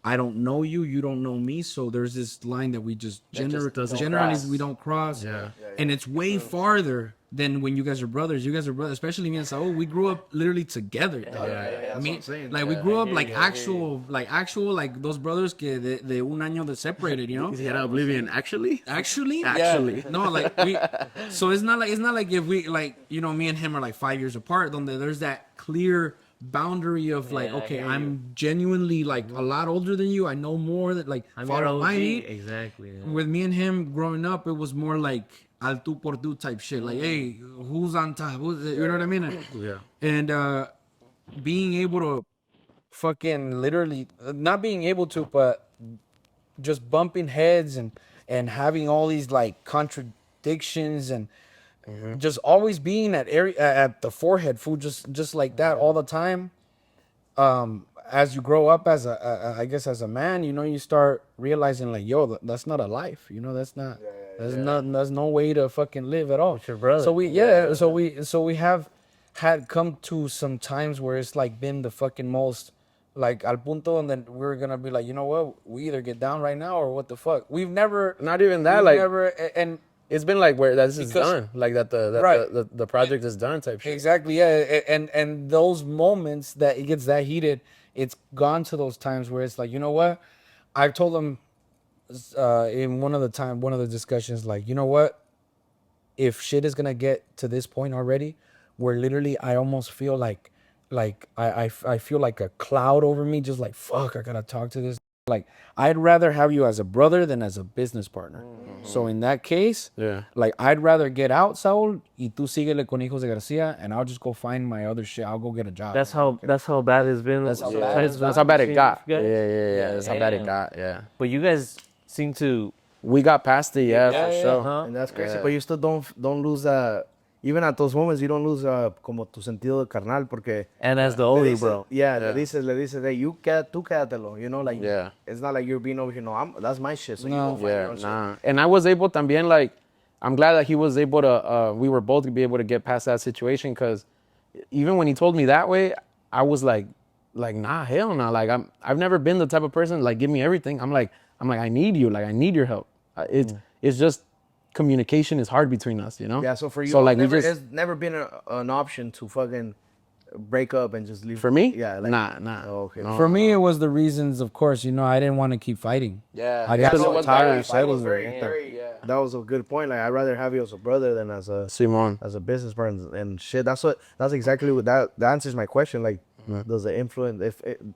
[SPEAKER 3] I don't know you, you don't know me, so there's this line that we just generally
[SPEAKER 4] cross.
[SPEAKER 3] we don't cross.
[SPEAKER 4] Yeah.
[SPEAKER 3] And it's way farther than when you guys are brothers. You guys are brothers, especially me and Saul. We grew up literally together. Like we grew up like actual like those brothers que de un año de separated, you know?
[SPEAKER 4] Yeah, Oblivion. Actually?
[SPEAKER 3] Actually. No, like we. So it's not like if we like, you know, me and him are like 5 years apart. Donde there's that clear boundary of like, okay, I'm genuinely like a lot older than you. I know more that like follow my lead.
[SPEAKER 1] Exactly. Yeah.
[SPEAKER 3] With me and him growing up, it was more like al tú por tú type shit. Like, hey, who's on top? You know what I mean?
[SPEAKER 4] Yeah.
[SPEAKER 3] And being able to fucking literally, not being able to, but just bumping heads and having all these like contradictions and just always being at the forehead, fool, just like that all the time. As you grow up as I guess as a man, you know, you start realizing like, yo, that's not a life, you know, that's no way to fucking live at all.
[SPEAKER 1] It's your brother.
[SPEAKER 3] So we have had come to some times where it's like been the fucking most like al punto, and then we're gonna be like, you know what, we either get down right now or what the fuck. We've never,
[SPEAKER 4] Not even that, like
[SPEAKER 3] never, and
[SPEAKER 4] it's been like where this is
[SPEAKER 3] Because-
[SPEAKER 4] done, like that
[SPEAKER 3] Right.
[SPEAKER 4] the project is done type shit.
[SPEAKER 3] exactly, yeah, and those moments that it gets that heated, it's gone to those times where it's like, you know what, I've told them in one of the discussions, like, you know what, if shit is gonna get to this point already, where literally I almost feel like I feel like a cloud over me, just like, fuck, I gotta talk to this. Like, I'd rather have you as a brother than as a business partner. So in that case,
[SPEAKER 4] Yeah.
[SPEAKER 3] like, I'd rather get out, Saul, y tú síguele con Hijos de Garcia, and I'll just go find my other shit. I'll go get a job.
[SPEAKER 1] That's how bad it's been.
[SPEAKER 3] That's how bad
[SPEAKER 4] That's how bad it got.
[SPEAKER 1] You
[SPEAKER 4] Yeah,
[SPEAKER 1] guys?
[SPEAKER 4] That's how bad it
[SPEAKER 1] Damn.
[SPEAKER 4] got. Yeah.
[SPEAKER 1] But you guys seem to.
[SPEAKER 4] We got past it, yeah, for sure.
[SPEAKER 1] Huh?
[SPEAKER 2] And that's crazy.
[SPEAKER 4] Yeah.
[SPEAKER 2] But you still don't lose even at those moments, you don't lose como tu sentido carnal, porque
[SPEAKER 1] And as the
[SPEAKER 2] le
[SPEAKER 1] older
[SPEAKER 2] dices-
[SPEAKER 1] bro.
[SPEAKER 2] Yeah, le dices, hey, tú quédatelo, you know, like,
[SPEAKER 4] Yeah.
[SPEAKER 2] it's not like you're being over here, no, that's my shit, so you
[SPEAKER 3] No.
[SPEAKER 2] go find your
[SPEAKER 4] Yeah,
[SPEAKER 2] own shit.
[SPEAKER 4] nah. And I was able también, like, I'm glad that he was able to, we were both to be able to get past that situation, because even when he told me that way, I was like, nah, hell no. Like, I've never been the type of person, like, give me everything. I'm like, I need you. Like, I need your help. It's just, communication is hard between us, you know?
[SPEAKER 2] Yeah, so for you,
[SPEAKER 4] so like
[SPEAKER 2] it's never been an option to fucking break up and just leave.
[SPEAKER 4] for me,
[SPEAKER 2] Yeah, like,
[SPEAKER 4] nah.
[SPEAKER 2] Oh, okay.
[SPEAKER 4] No.
[SPEAKER 3] For me, it was the reasons, of course, you know, I didn't want to keep fighting.
[SPEAKER 4] Yeah,
[SPEAKER 3] I got so
[SPEAKER 2] tired.
[SPEAKER 4] That
[SPEAKER 2] was
[SPEAKER 4] very,
[SPEAKER 2] That was a good point. Like, I'd rather have you as a brother than as a
[SPEAKER 4] Simon.
[SPEAKER 2] business partner and shit. That's exactly what that answers my question. Like, does the influence,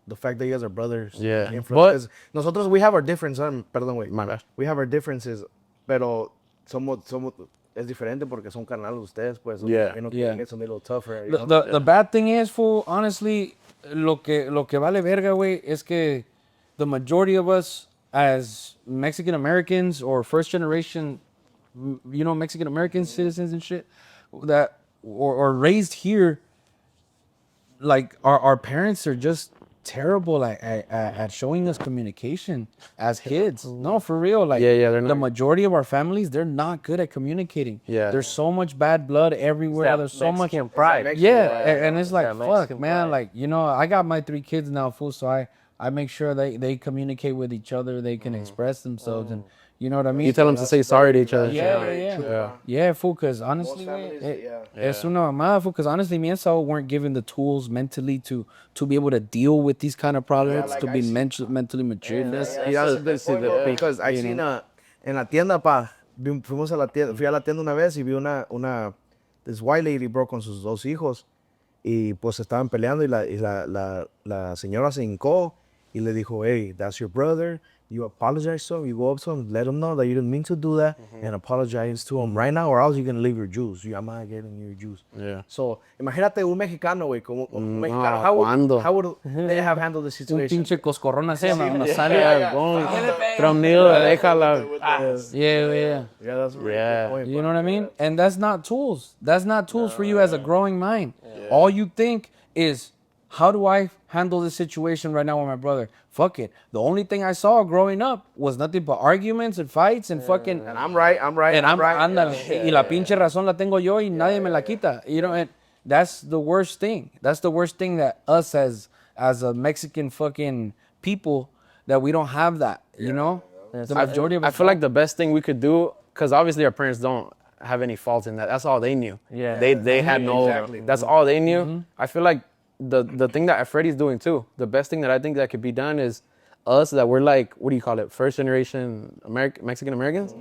[SPEAKER 2] the fact that you guys are brothers,
[SPEAKER 4] Yeah.
[SPEAKER 2] influence? 'Cause nosotros, we have our differences. Perdón, güey.
[SPEAKER 4] My bad.
[SPEAKER 2] We have our differences, pero somos es diferente porque son carnales ustedes, pues.
[SPEAKER 4] Yeah.
[SPEAKER 2] You know,
[SPEAKER 3] Yeah.
[SPEAKER 2] it's a little tougher. You know?
[SPEAKER 3] The bad thing is, fool, honestly, lo que vale verga, güey, es que the majority of us as Mexican Americans or first generation, you know, Mexican American citizens and shit, that or raised here, like our parents are just terrible at showing us communication as kids. No, for real. Like,
[SPEAKER 4] Yeah, they're not.
[SPEAKER 3] the majority of our families, they're not good at communicating.
[SPEAKER 4] Yeah.
[SPEAKER 3] There's so much bad blood everywhere. There's so much
[SPEAKER 1] Mexican pride.
[SPEAKER 3] yeah, and it's like,
[SPEAKER 1] Yeah,
[SPEAKER 3] fuck,
[SPEAKER 1] Mexican
[SPEAKER 3] man.
[SPEAKER 1] pride.
[SPEAKER 3] Like, you know, I got my 3 kids now, fool, so I make sure they communicate with each other. They can express themselves, and you know what I mean?
[SPEAKER 4] You tell them to say sorry to each other.
[SPEAKER 3] Yeah, fool, because honestly,
[SPEAKER 2] families,
[SPEAKER 3] es una mamada, fool, because honestly, me and Saul weren't given the tools mentally to be able to deal with these kind of problems,
[SPEAKER 2] like
[SPEAKER 3] to
[SPEAKER 2] I
[SPEAKER 3] be
[SPEAKER 2] see-
[SPEAKER 3] mentally mature.
[SPEAKER 2] Because I seen en la tienda, fuimos a la tienda, fui a la tienda una vez y vi this white lady, bro, con sus 2 hijos, y pues estaban peleando y la señora se hincó y le dijo, hey, that's your brother, you apologize to them. You go up to them, let them know that you didn't mean to do that, and apologize to them right now, or else you're gonna leave your juice. I'm not getting your juice.
[SPEAKER 4] Yeah.
[SPEAKER 2] So, imagínate un mexicano, güey, como un mexicano.
[SPEAKER 4] ¿cuándo?
[SPEAKER 2] How would they have handled the
[SPEAKER 3] Un
[SPEAKER 2] situation?
[SPEAKER 3] pinche coscorrón así en la
[SPEAKER 4] Yeah,
[SPEAKER 3] sala.
[SPEAKER 4] Tromnido, déjala.
[SPEAKER 3] Yeah.
[SPEAKER 2] Yeah, that's right.
[SPEAKER 4] Yeah.
[SPEAKER 2] Good point,
[SPEAKER 3] You
[SPEAKER 2] bro.
[SPEAKER 3] know what I mean? And that's not tools. That's not tools for you as a growing mind. All you think is, how do I handle this situation right now with my brother? Fuck it. The only thing I saw growing up was nothing but arguments and fights and fucking...
[SPEAKER 2] And I'm right.
[SPEAKER 3] And I'm
[SPEAKER 2] right.
[SPEAKER 3] ándale, y la pinche razón la tengo yo y nadie me la quita. You know, and that's the worst thing. That's the worst thing that us as a Mexican fucking people, that we don't have that, you know? The majority of
[SPEAKER 4] I
[SPEAKER 3] us
[SPEAKER 4] feel like the best thing we could do, because obviously our parents don't have any fault in that. That's all they knew.
[SPEAKER 1] Yeah.
[SPEAKER 4] They had no.
[SPEAKER 2] Exactly.
[SPEAKER 4] That's all they knew. I feel like the thing that Freddie's doing too. The best thing that I think that could be done is us, that we're like, what do you call it, first generation Mexican Americans,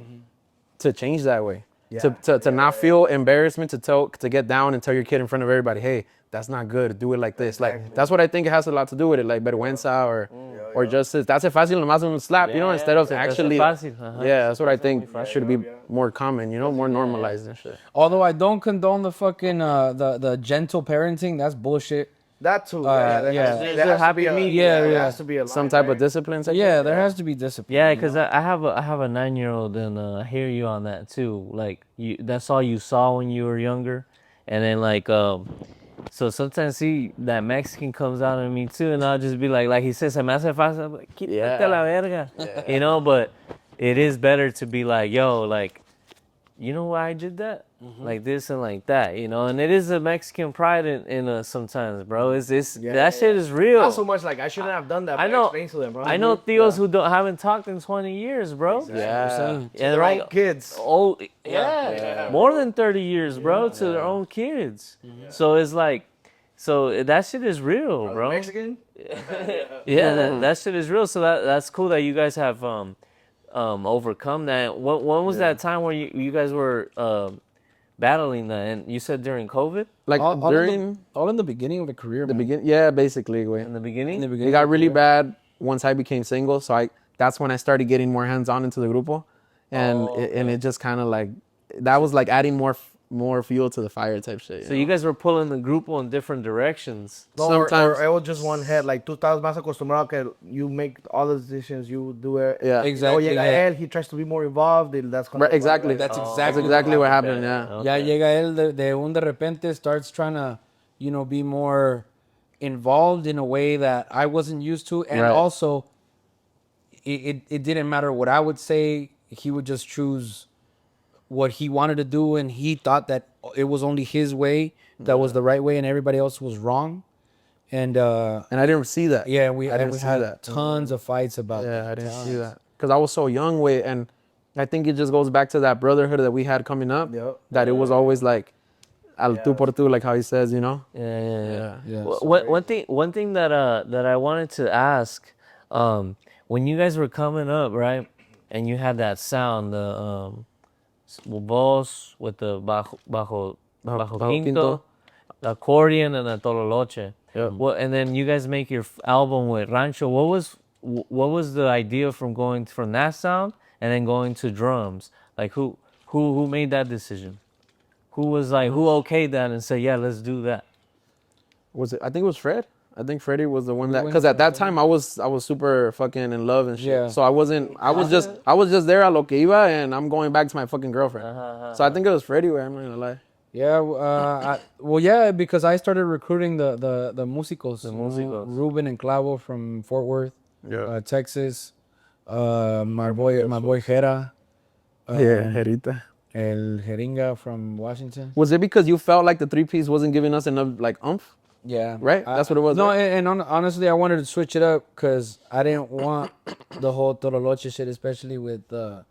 [SPEAKER 4] to change that way. To not feel embarrassment to get down and tell your kid in front of everybody, hey, that's not good. Do it like this. Like that's what I think it has a lot to do with it. Like vergüenza or justice. That's fácil nomás un slap, you know, instead of actually.
[SPEAKER 1] Fácil,
[SPEAKER 4] Yeah, that's what I think should be more common, you know, more normalized and shit.
[SPEAKER 3] Although I don't condone the fucking the gentle parenting, that's bullshit.
[SPEAKER 2] That too.
[SPEAKER 3] yeah.
[SPEAKER 2] There has to be a,
[SPEAKER 3] Yeah.
[SPEAKER 2] There has to be a
[SPEAKER 4] Some
[SPEAKER 2] line,
[SPEAKER 4] type
[SPEAKER 2] right?
[SPEAKER 4] of discipline.
[SPEAKER 3] Yeah, there has to be discipline.
[SPEAKER 1] Yeah, because I have a 9-year-old, and I hear you on that too. Like that's all you saw when you were younger, and then like so sometimes that Mexican comes out of me too, and I'll just be like he says, se me hace fácil, I'm like, quítate la verga, you know. But it is better to be like, yo, like, you know why I did that? Like this and like that, you know. And it is a Mexican pride in us sometimes, bro. That shit is real.
[SPEAKER 2] Not so much like I shouldn't have done that.
[SPEAKER 1] I
[SPEAKER 2] but
[SPEAKER 1] know.
[SPEAKER 2] explain to them, bro.
[SPEAKER 1] I know Theos who haven't talked in 20 years, bro.
[SPEAKER 4] Yeah.
[SPEAKER 1] Yeah,
[SPEAKER 2] Their
[SPEAKER 1] right.
[SPEAKER 2] own kids.
[SPEAKER 1] Oh, yeah. More than 30 years, bro, to their own kids. So it's like, so that shit is real, bro.
[SPEAKER 2] Mexican.
[SPEAKER 1] Yeah, that shit is real. So that's cool that you guys have overcome that. When was that time where you guys were battling that? And you said during COVID?
[SPEAKER 4] Like
[SPEAKER 3] all
[SPEAKER 4] during
[SPEAKER 3] in the beginning of the career.
[SPEAKER 4] the beginning. Yeah, basically.
[SPEAKER 1] In the beginning?
[SPEAKER 4] It got really bad once I became single. So that's when I started getting more hands-on into the grupo. And it just kind of like, that was like adding more fuel to the fire type shit.
[SPEAKER 1] So you guys were pulling the grupo in different directions.
[SPEAKER 2] No,
[SPEAKER 4] Sometimes-
[SPEAKER 2] or it was just one head. Like tú estabas más acostumbrado que you make all the decisions, you do it.
[SPEAKER 4] Yeah.
[SPEAKER 3] Exactly.
[SPEAKER 2] Oh, llega él, he tries to be more involved. And that's
[SPEAKER 4] Right, exactly.
[SPEAKER 3] That's
[SPEAKER 4] That's exactly what happened, yeah.
[SPEAKER 3] Ya llega él de repente, starts trying to, you know, be more involved in a way that I wasn't used to. And
[SPEAKER 4] Right.
[SPEAKER 3] also, it didn't matter what I would say. He would just choose what he wanted to do, and he thought that it was only his way that was the right way, and everybody else was wrong. And
[SPEAKER 4] And I didn't see that.
[SPEAKER 3] yeah, we
[SPEAKER 4] I didn't see
[SPEAKER 3] had
[SPEAKER 4] that.
[SPEAKER 3] tons of fights about
[SPEAKER 4] Yeah, I didn't see that. Because I was so young with, and I think it just goes back to that brotherhood that we had coming up.
[SPEAKER 2] Yep.
[SPEAKER 4] That it was always like, al tú por tú, like how he says, you know?
[SPEAKER 1] Yeah.
[SPEAKER 3] Yeah.
[SPEAKER 1] One thing that I wanted to ask, when you guys were coming up, right, and you had that sound, the voz with the bajo quinto, the accordion, and the tololoche.
[SPEAKER 4] Yeah.
[SPEAKER 1] And then you guys make your album with Rancho. What was the idea from going from that sound and then going to drums? Like who made that decision? Who okayed that and said, yeah, let's do that?
[SPEAKER 4] Was it? I think it was Fred. I think Freddie was the one that, because at that time I was super fucking in love and shit.
[SPEAKER 3] Yeah.
[SPEAKER 4] So I was just there a lo que iba, and I'm going back to my fucking girlfriend. So I think it was Freddie. Where I'm not gonna lie.
[SPEAKER 3] Yeah, because I started recruiting the músicos.
[SPEAKER 1] The músicos.
[SPEAKER 3] Ruben and Clavo from Fort Worth,
[SPEAKER 4] Yeah.
[SPEAKER 3] Texas. My boy Jera.
[SPEAKER 4] Jerita.
[SPEAKER 3] El Jeringa from Washington.
[SPEAKER 4] Was it because you felt like the 3-piece wasn't giving us enough like oomph?
[SPEAKER 3] Yeah.
[SPEAKER 4] Right? That's what it was,
[SPEAKER 3] No,
[SPEAKER 4] right?
[SPEAKER 3] and honestly, I wanted to switch it up because I didn't want the whole Tololoche shit, especially with the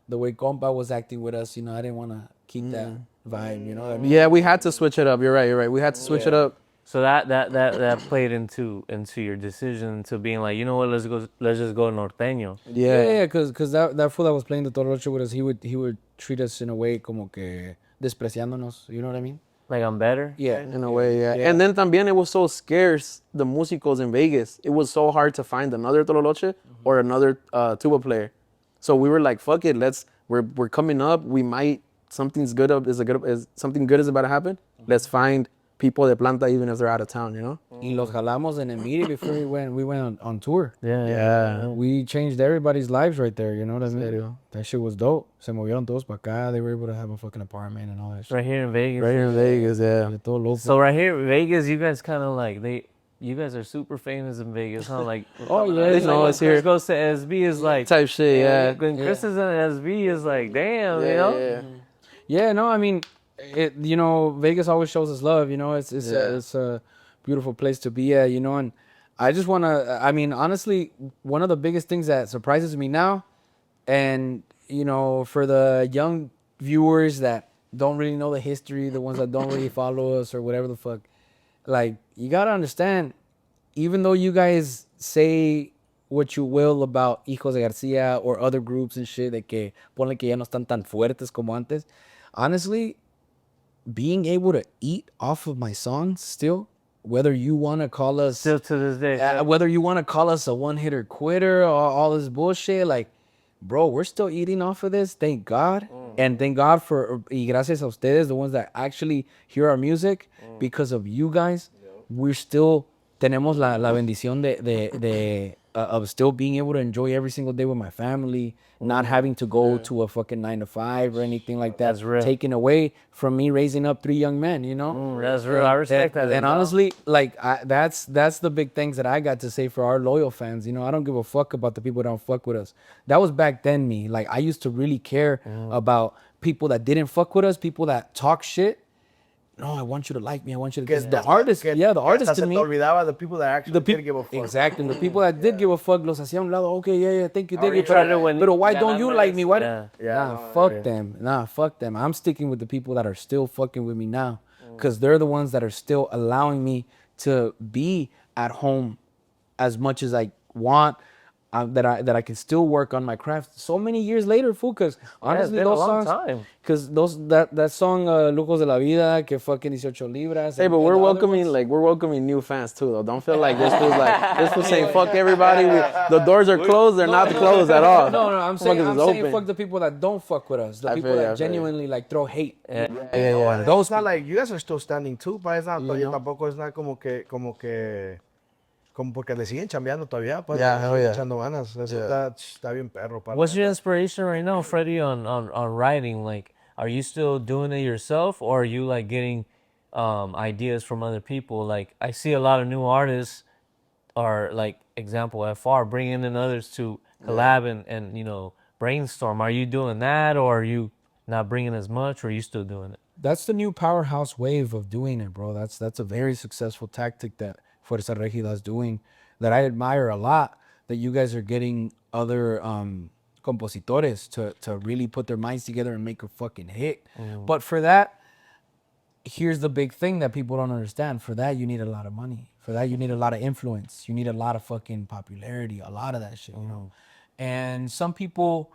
[SPEAKER 3] way Compa was acting with us. You know, I didn't want to keep that vibe. You know what I mean?
[SPEAKER 4] Yeah, we had to switch it up. You're right. We had to switch it up.
[SPEAKER 1] So that played into your decision to being like, you know what, let's just go norteño.
[SPEAKER 3] Yeah, because that fool that was playing the Tololoche with us, he would treat us in a way como que despreciándonos. You know what I mean?
[SPEAKER 1] Like I'm better.
[SPEAKER 3] Yeah.
[SPEAKER 4] In a way, yeah. And then también it was so scarce, the músicos in Vegas. It was so hard to find another Tololoche or another tuba player. So we were like, fuck it, we're coming up. We might something good is about to happen. Let's find people de planta even if they're out of town, you know.
[SPEAKER 3] Y los jalamos in immediate before we went on tour.
[SPEAKER 4] Yeah.
[SPEAKER 3] We changed everybody's lives right there, you know what I mean?
[SPEAKER 4] Serio.
[SPEAKER 3] That shit was dope. Se movieron todos para acá. They were able to have a fucking apartment and all that shit.
[SPEAKER 1] Right here in Vegas.
[SPEAKER 4] Right here in Vegas, yeah.
[SPEAKER 3] Todo loco.
[SPEAKER 1] So right here in Vegas, you guys kind of like you guys are super famous in Vegas, huh? Like,
[SPEAKER 3] Oh, yeah.
[SPEAKER 4] They know
[SPEAKER 1] when
[SPEAKER 4] us here.
[SPEAKER 1] Chris goes to SB, is like
[SPEAKER 4] Type shit, yeah.
[SPEAKER 1] When Chris is in SB, is like, damn, you know.
[SPEAKER 4] Yeah.
[SPEAKER 3] Yeah, no, I mean, you know, Vegas always shows us love. You know, it's a beautiful place to be at. You know, and I just want to. I mean, honestly, one of the biggest things that surprises me now, and you know, for the young viewers that don't really know the history, the ones that don't really follow us or whatever the fuck, like you gotta understand, even though you guys say what you will about Hijos de Garcia or other groups and shit, de que ponle que ya no están tan fuertes como antes. Honestly, being able to eat off of my songs still, whether you want to call us,
[SPEAKER 1] Still to this day.
[SPEAKER 3] whether you want to call us a one-hitter quitter or all this bullshit, like, bro, we're still eating off of this. Thank God. And thank God for, y gracias a ustedes, the ones that actually hear our music, because of you guys, we're still, tenemos la bendición of still being able to enjoy every single day with my family, not having to go to a fucking 9 to 5 or anything like that.
[SPEAKER 1] That's real.
[SPEAKER 3] Taken away from me raising up 3 young men, you know?
[SPEAKER 1] That's real. I respect that.
[SPEAKER 3] And honestly, like, that's the big things that I got to say for our loyal fans. You know, I don't give a fuck about the people that don't fuck with us. That was back then me. Like, I used to really care about people that didn't fuck with us, people that talk shit. No, I want you to like me. I want you to. The artist to me.
[SPEAKER 2] Se te olvidaba the people that actually did give a fuck.
[SPEAKER 3] Exactly. The people that did give a fuck, los hacía a un lado. Okay, yeah, thank you.
[SPEAKER 1] when-
[SPEAKER 3] Pero why don't you like me? Why?
[SPEAKER 1] Yeah.
[SPEAKER 3] Fuck them. Fuck them. I'm sticking with the people that are still fucking with me now, because they're the ones that are still allowing me to be at home as much as I want. That I can still work on my craft so many years later, fool. Because honestly,
[SPEAKER 1] been a
[SPEAKER 3] those
[SPEAKER 1] long
[SPEAKER 3] songs,
[SPEAKER 1] time.
[SPEAKER 3] because that song Lujos de la Vida, que fucking 18 libras.
[SPEAKER 4] Hey, but we're welcoming new fans too, though. Don't feel like this was saying fuck everybody. The doors are closed. They're not closed at all.
[SPEAKER 3] No, I'm saying
[SPEAKER 4] open.
[SPEAKER 3] fuck the people that don't fuck with us. The people that genuinely like throw hate.
[SPEAKER 4] Yeah.
[SPEAKER 2] Those it's not like you guys are still standing too, but it's not.
[SPEAKER 3] You know?
[SPEAKER 2] Tampoco es nada como porque le siguen chambeando todavía, pues.
[SPEAKER 4] Yeah, hell yeah.
[SPEAKER 2] Echando ganas. Eso está bien perro, padre.
[SPEAKER 1] What's your inspiration right now, Freddie, on writing? Like, are you still doing it yourself, or are you like getting ideas from other people? Like, I see a lot of new artists are like, example, FR, bringing in others to collab and you know, brainstorm. Are you doing that, or are you not bringing as much, or are you still doing it?
[SPEAKER 3] That's the new powerhouse wave of doing it, bro. That's a very successful tactic that Fuerza Regida is doing, that I admire a lot, that you guys are getting other compositores to really put their minds together and make a fucking hit. But for that, here's the big thing that people don't understand. For that, you need a lot of money. For that, you need a lot of influence. You need a lot of fucking popularity, a lot of that shit, you know? And some people...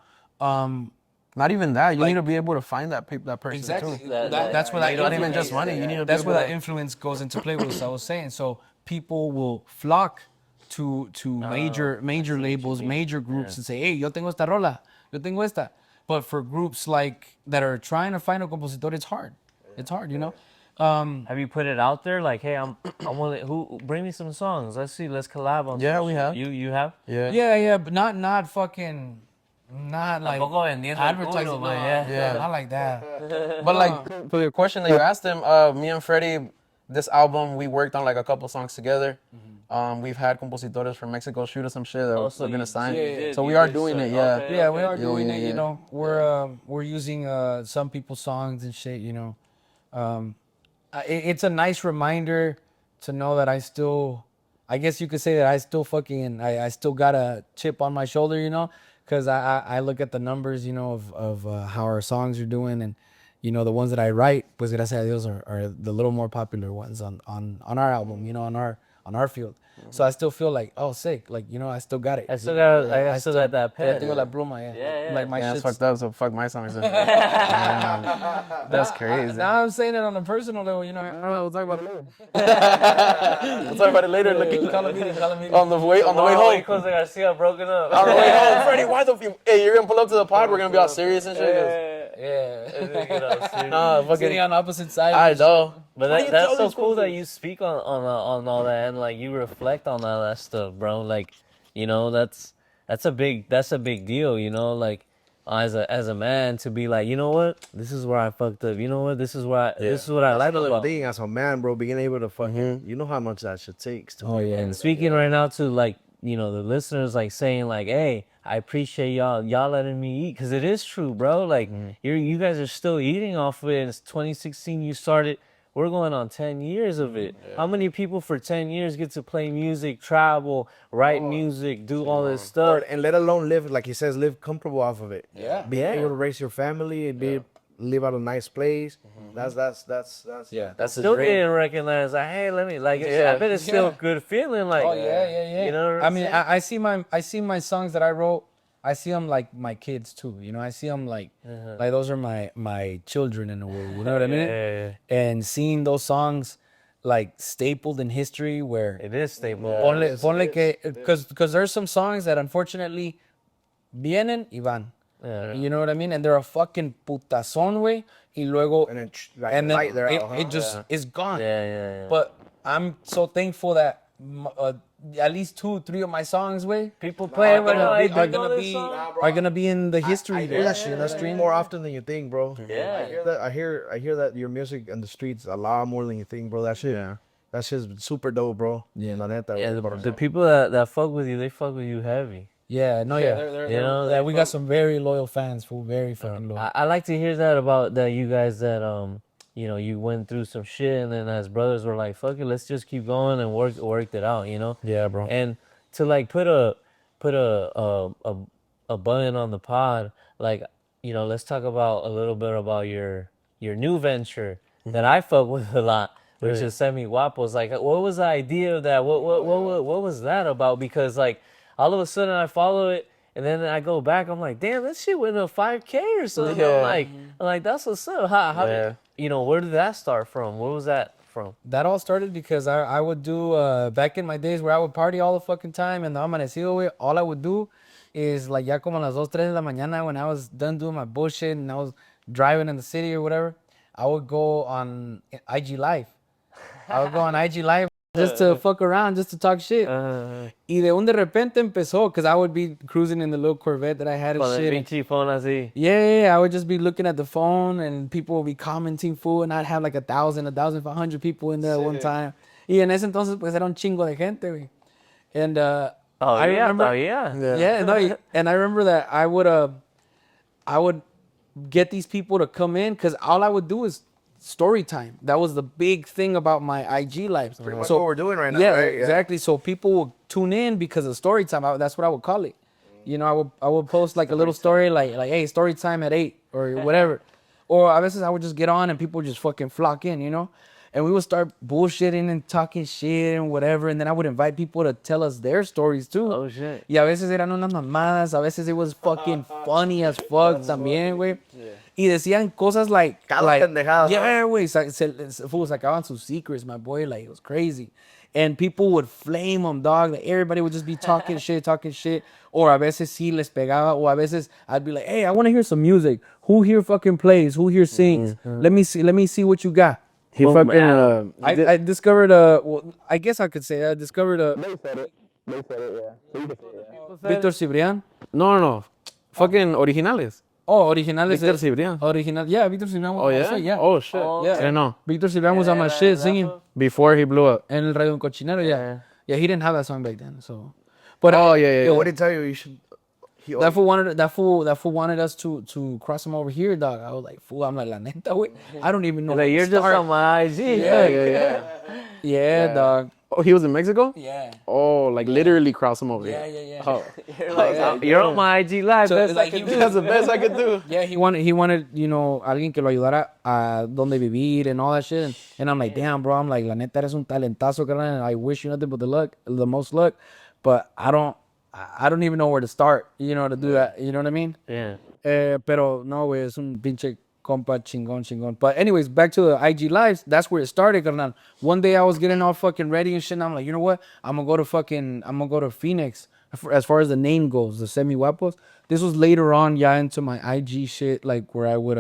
[SPEAKER 4] Not even that. You need to be able to find that person
[SPEAKER 3] Exactly.
[SPEAKER 4] too.
[SPEAKER 3] That's where that
[SPEAKER 4] Not even just money. You need to.
[SPEAKER 3] That's where that influence goes into play. What I was saying. So people will flock to major labels, major groups, and say, "Hey, yo tengo esta rola, yo tengo esta." But for groups like that are trying to find a compositor, it's hard. It's hard, you know.
[SPEAKER 1] Have you put it out there? Like, hey, I want who bring me some songs. Let's collab on.
[SPEAKER 4] Yeah,
[SPEAKER 1] some
[SPEAKER 4] we
[SPEAKER 1] shit.
[SPEAKER 4] have.
[SPEAKER 1] You have?
[SPEAKER 3] Yeah, but not fucking. Not like
[SPEAKER 1] Tampoco vendiendo el
[SPEAKER 3] advertising,
[SPEAKER 1] culo,
[SPEAKER 3] no,
[SPEAKER 1] but yeah.
[SPEAKER 3] not like that.
[SPEAKER 4] But like for your question that you asked him, me and Freddie, this album we worked on like a couple songs together. We've had compositores from Mexico shoot us some shit that we're gonna sign. So we are doing it, yeah.
[SPEAKER 1] Okay.
[SPEAKER 3] Yeah, we are doing it.
[SPEAKER 4] yeah.
[SPEAKER 3] You know, we're using some people's songs and shit. You know, it's a nice reminder to know that I guess you could say that I still fucking, I still got a chip on my shoulder. You know, because I look at the numbers, you know, of how our songs are doing, and you know, the ones that I write, pues gracias a Dios, are the little more popular ones on our album. You know, on our field. So I still feel like, oh, sick. Like, you know, I still got it.
[SPEAKER 1] I still got that pen.
[SPEAKER 3] I tengo la pluma,
[SPEAKER 1] Yeah.
[SPEAKER 3] Like my
[SPEAKER 4] That's
[SPEAKER 3] shit's...
[SPEAKER 4] fucked up. So fuck my songs. Then. Damn. That's crazy.
[SPEAKER 3] Now I'm saying it on a personal level, you know.
[SPEAKER 4] I don't know. We'll talk about it later. We'll talk about it later.
[SPEAKER 3] Call a meeting.
[SPEAKER 4] On the way home.
[SPEAKER 1] Because Garcia broken up.
[SPEAKER 4] On the way home, Freddie. Why the fuck? Hey, you're gonna pull up to the pod. We're gonna be all serious and shit.
[SPEAKER 3] Yeah.
[SPEAKER 4] Nah, fucking.
[SPEAKER 3] Sitting on opposite sides.
[SPEAKER 4] I know.
[SPEAKER 1] But that's so cool that you speak on all that and like you reflect on all that stuff, bro. Like, you know, that's a big deal, you know, like as a man to be like, you know what, this is where I fucked up. You know what, this is what I like
[SPEAKER 2] Another
[SPEAKER 1] about.
[SPEAKER 2] thing as a man, bro, being able to fucking, you know how much that shit takes. To
[SPEAKER 1] And speaking right now to like, you know, the listeners, like saying like, hey, I appreciate y'all letting me eat, because it is true, bro. Like you guys are still eating off of it. And it's 2016 you started. We're going on 10 years of it. Yeah. How many people for 10 years get to play music, travel, write music, do all this stuff?
[SPEAKER 2] And let alone live, like he says, live comfortable off of it.
[SPEAKER 3] Yeah.
[SPEAKER 2] Be able to raise your family and live at a nice place. That's
[SPEAKER 3] That's
[SPEAKER 1] still getting recognized. Like, hey, let me, like, I bet it's still a good feeling. Like,
[SPEAKER 3] yeah.
[SPEAKER 1] You know what
[SPEAKER 3] I mean, I see my songs that I wrote. I see them like my kids too, you know. I see them like those are my children in the world. You know what I mean?
[SPEAKER 1] Yeah.
[SPEAKER 3] And seeing those songs like stapled in history, where
[SPEAKER 1] It is stable.
[SPEAKER 3] ponle que, because there's some songs that unfortunately vienen y van.
[SPEAKER 1] Yeah.
[SPEAKER 3] You know what I mean? And they're a fucking putazón, way. Y luego,
[SPEAKER 2] And
[SPEAKER 3] and then
[SPEAKER 2] they're out,
[SPEAKER 3] it just is gone.
[SPEAKER 1] Yeah.
[SPEAKER 3] But I'm so thankful that at least 2-3 of my songs, way,
[SPEAKER 1] People play with
[SPEAKER 3] are
[SPEAKER 1] like,
[SPEAKER 3] gonna be in the history.
[SPEAKER 2] I hear that shit in the street more often than you think, bro.
[SPEAKER 1] Yeah.
[SPEAKER 2] I hear that your music in the streets a lot more than you think, bro. That shit, that shit's super dope, bro.
[SPEAKER 3] Yeah.
[SPEAKER 2] La neta,
[SPEAKER 1] Yeah,
[SPEAKER 2] bro.
[SPEAKER 1] the people that fuck with you, they fuck with you heavy.
[SPEAKER 3] Yeah, no, yeah.
[SPEAKER 1] You know,
[SPEAKER 3] That we got some very loyal fans, fool. Very fucking loyal.
[SPEAKER 1] I like to hear that about that you guys that you know, you went through some shit and then as brothers were like, fuck it, let's just keep going and worked it out, you know?
[SPEAKER 3] Yeah, bro.
[SPEAKER 1] And to like put a button on the pod, like, you know, let's talk about a little bit about your new venture that I fuck with a lot, which is SEMIGUAPOS. Like, what was the idea of that? What was that about? Because like all of a sudden I follow it and then I go back, I'm like, damn, that shit went to 5K or something. I'm like, that's what's up. How you know, where did that start from? Where was that from?
[SPEAKER 3] That all started because I would do, back in my days where I would party all the fucking time, and the amanecido, way, all I would do is like ya como a las 2, 3 de la mañana when I was done doing my bullshit and I was driving in the city or whatever, I would go on IG Live. Just to fuck around, just to talk shit. Y de repente empezó, because I would be cruising in the little Corvette that I had and shit.
[SPEAKER 1] Pinche phone así.
[SPEAKER 3] Yeah, I would just be looking at the phone and people would be commenting, fool, and I'd have like 1,500 people in there at one time. Y en ese entonces, pues era un chingo de gente, güey. And I remember, and I remember that I would get these people to come in, because all I would do is story time. That was the big thing about my IG lives.
[SPEAKER 2] Pretty much what we're doing right now.
[SPEAKER 3] Yeah,
[SPEAKER 2] right?
[SPEAKER 3] exactly. So people will tune in because of story time. That's what I would call it. You know, I would post like a little story, like hey, story time at 8 or whatever. Or a veces I would just get on and people would just fucking flock in, you know. And we would start bullshitting and talking shit and whatever. And then I would invite people to tell us their stories too.
[SPEAKER 1] Oh shit.
[SPEAKER 3] Y a veces eran unas mamadas. A veces it was fucking funny as fuck también, güey. Y decían cosas like
[SPEAKER 2] pendejadas.
[SPEAKER 3] yeah, güey, se sacaban sus secrets, my boy, like it was crazy. And people would flame them, dog. Like everybody would just be talking shit. Or a veces sí les pegaba. Or a veces I'd be like, hey, I want to hear some music. Who here fucking plays? Who here sings? Let me see what you got.
[SPEAKER 4] He fucking.
[SPEAKER 3] I discovered I guess I could say I discovered
[SPEAKER 4] They said it, yeah.
[SPEAKER 3] Víctor Cibrián.
[SPEAKER 4] No. Fucking originales.
[SPEAKER 3] Oh, originales.
[SPEAKER 4] Víctor Cibrián.
[SPEAKER 3] Original. Yeah, Víctor Cibrián.
[SPEAKER 4] Oh, yeah?
[SPEAKER 3] Yeah.
[SPEAKER 4] Oh, shit.
[SPEAKER 3] Yeah.
[SPEAKER 4] I don't know.
[SPEAKER 3] Víctor Cibrián was on my shit singing.
[SPEAKER 4] Before he blew up.
[SPEAKER 3] En el Radio Un Cochinero, yeah. Yeah, he didn't have that song back then, so. But
[SPEAKER 4] yeah.
[SPEAKER 2] What did he tell you? You should.
[SPEAKER 3] That fool wanted us to cross him over here, dog. I was like, fool, I'm like, la neta, güey. I don't even know.
[SPEAKER 1] Like, you're just on my IG.
[SPEAKER 3] Yeah, dog.
[SPEAKER 4] Oh, he was in Mexico?
[SPEAKER 3] Yeah.
[SPEAKER 4] Oh, like literally cross him over
[SPEAKER 3] Yeah,
[SPEAKER 4] here.
[SPEAKER 3] yeah, yeah.
[SPEAKER 4] Oh.
[SPEAKER 1] You're like, you're on my IG live.
[SPEAKER 3] So,
[SPEAKER 1] Best
[SPEAKER 3] like,
[SPEAKER 1] I can
[SPEAKER 3] he
[SPEAKER 1] do.
[SPEAKER 3] was-
[SPEAKER 4] That's the best I could do.
[SPEAKER 3] Yeah, he wanted, you know, alguien que lo ayudara a donde vivir and all that shit. And I'm like, damn, bro. I'm like, la neta eres un talentazo, carnal. And I wish you nothing but the most luck. But I don't even know where to start, you know, to do that. You know what I mean?
[SPEAKER 1] Yeah.
[SPEAKER 3] Pero no, güey, es un pinche compa chingón. But anyways, back to the IG lives. That's where it started, carnal. One day I was getting all fucking ready and shit. And I'm like, you know what? I'm gonna go to Phoenix. As far as the name goes, the SEMIGUAPOS. This was later on, yeah, into my IG shit, like where I would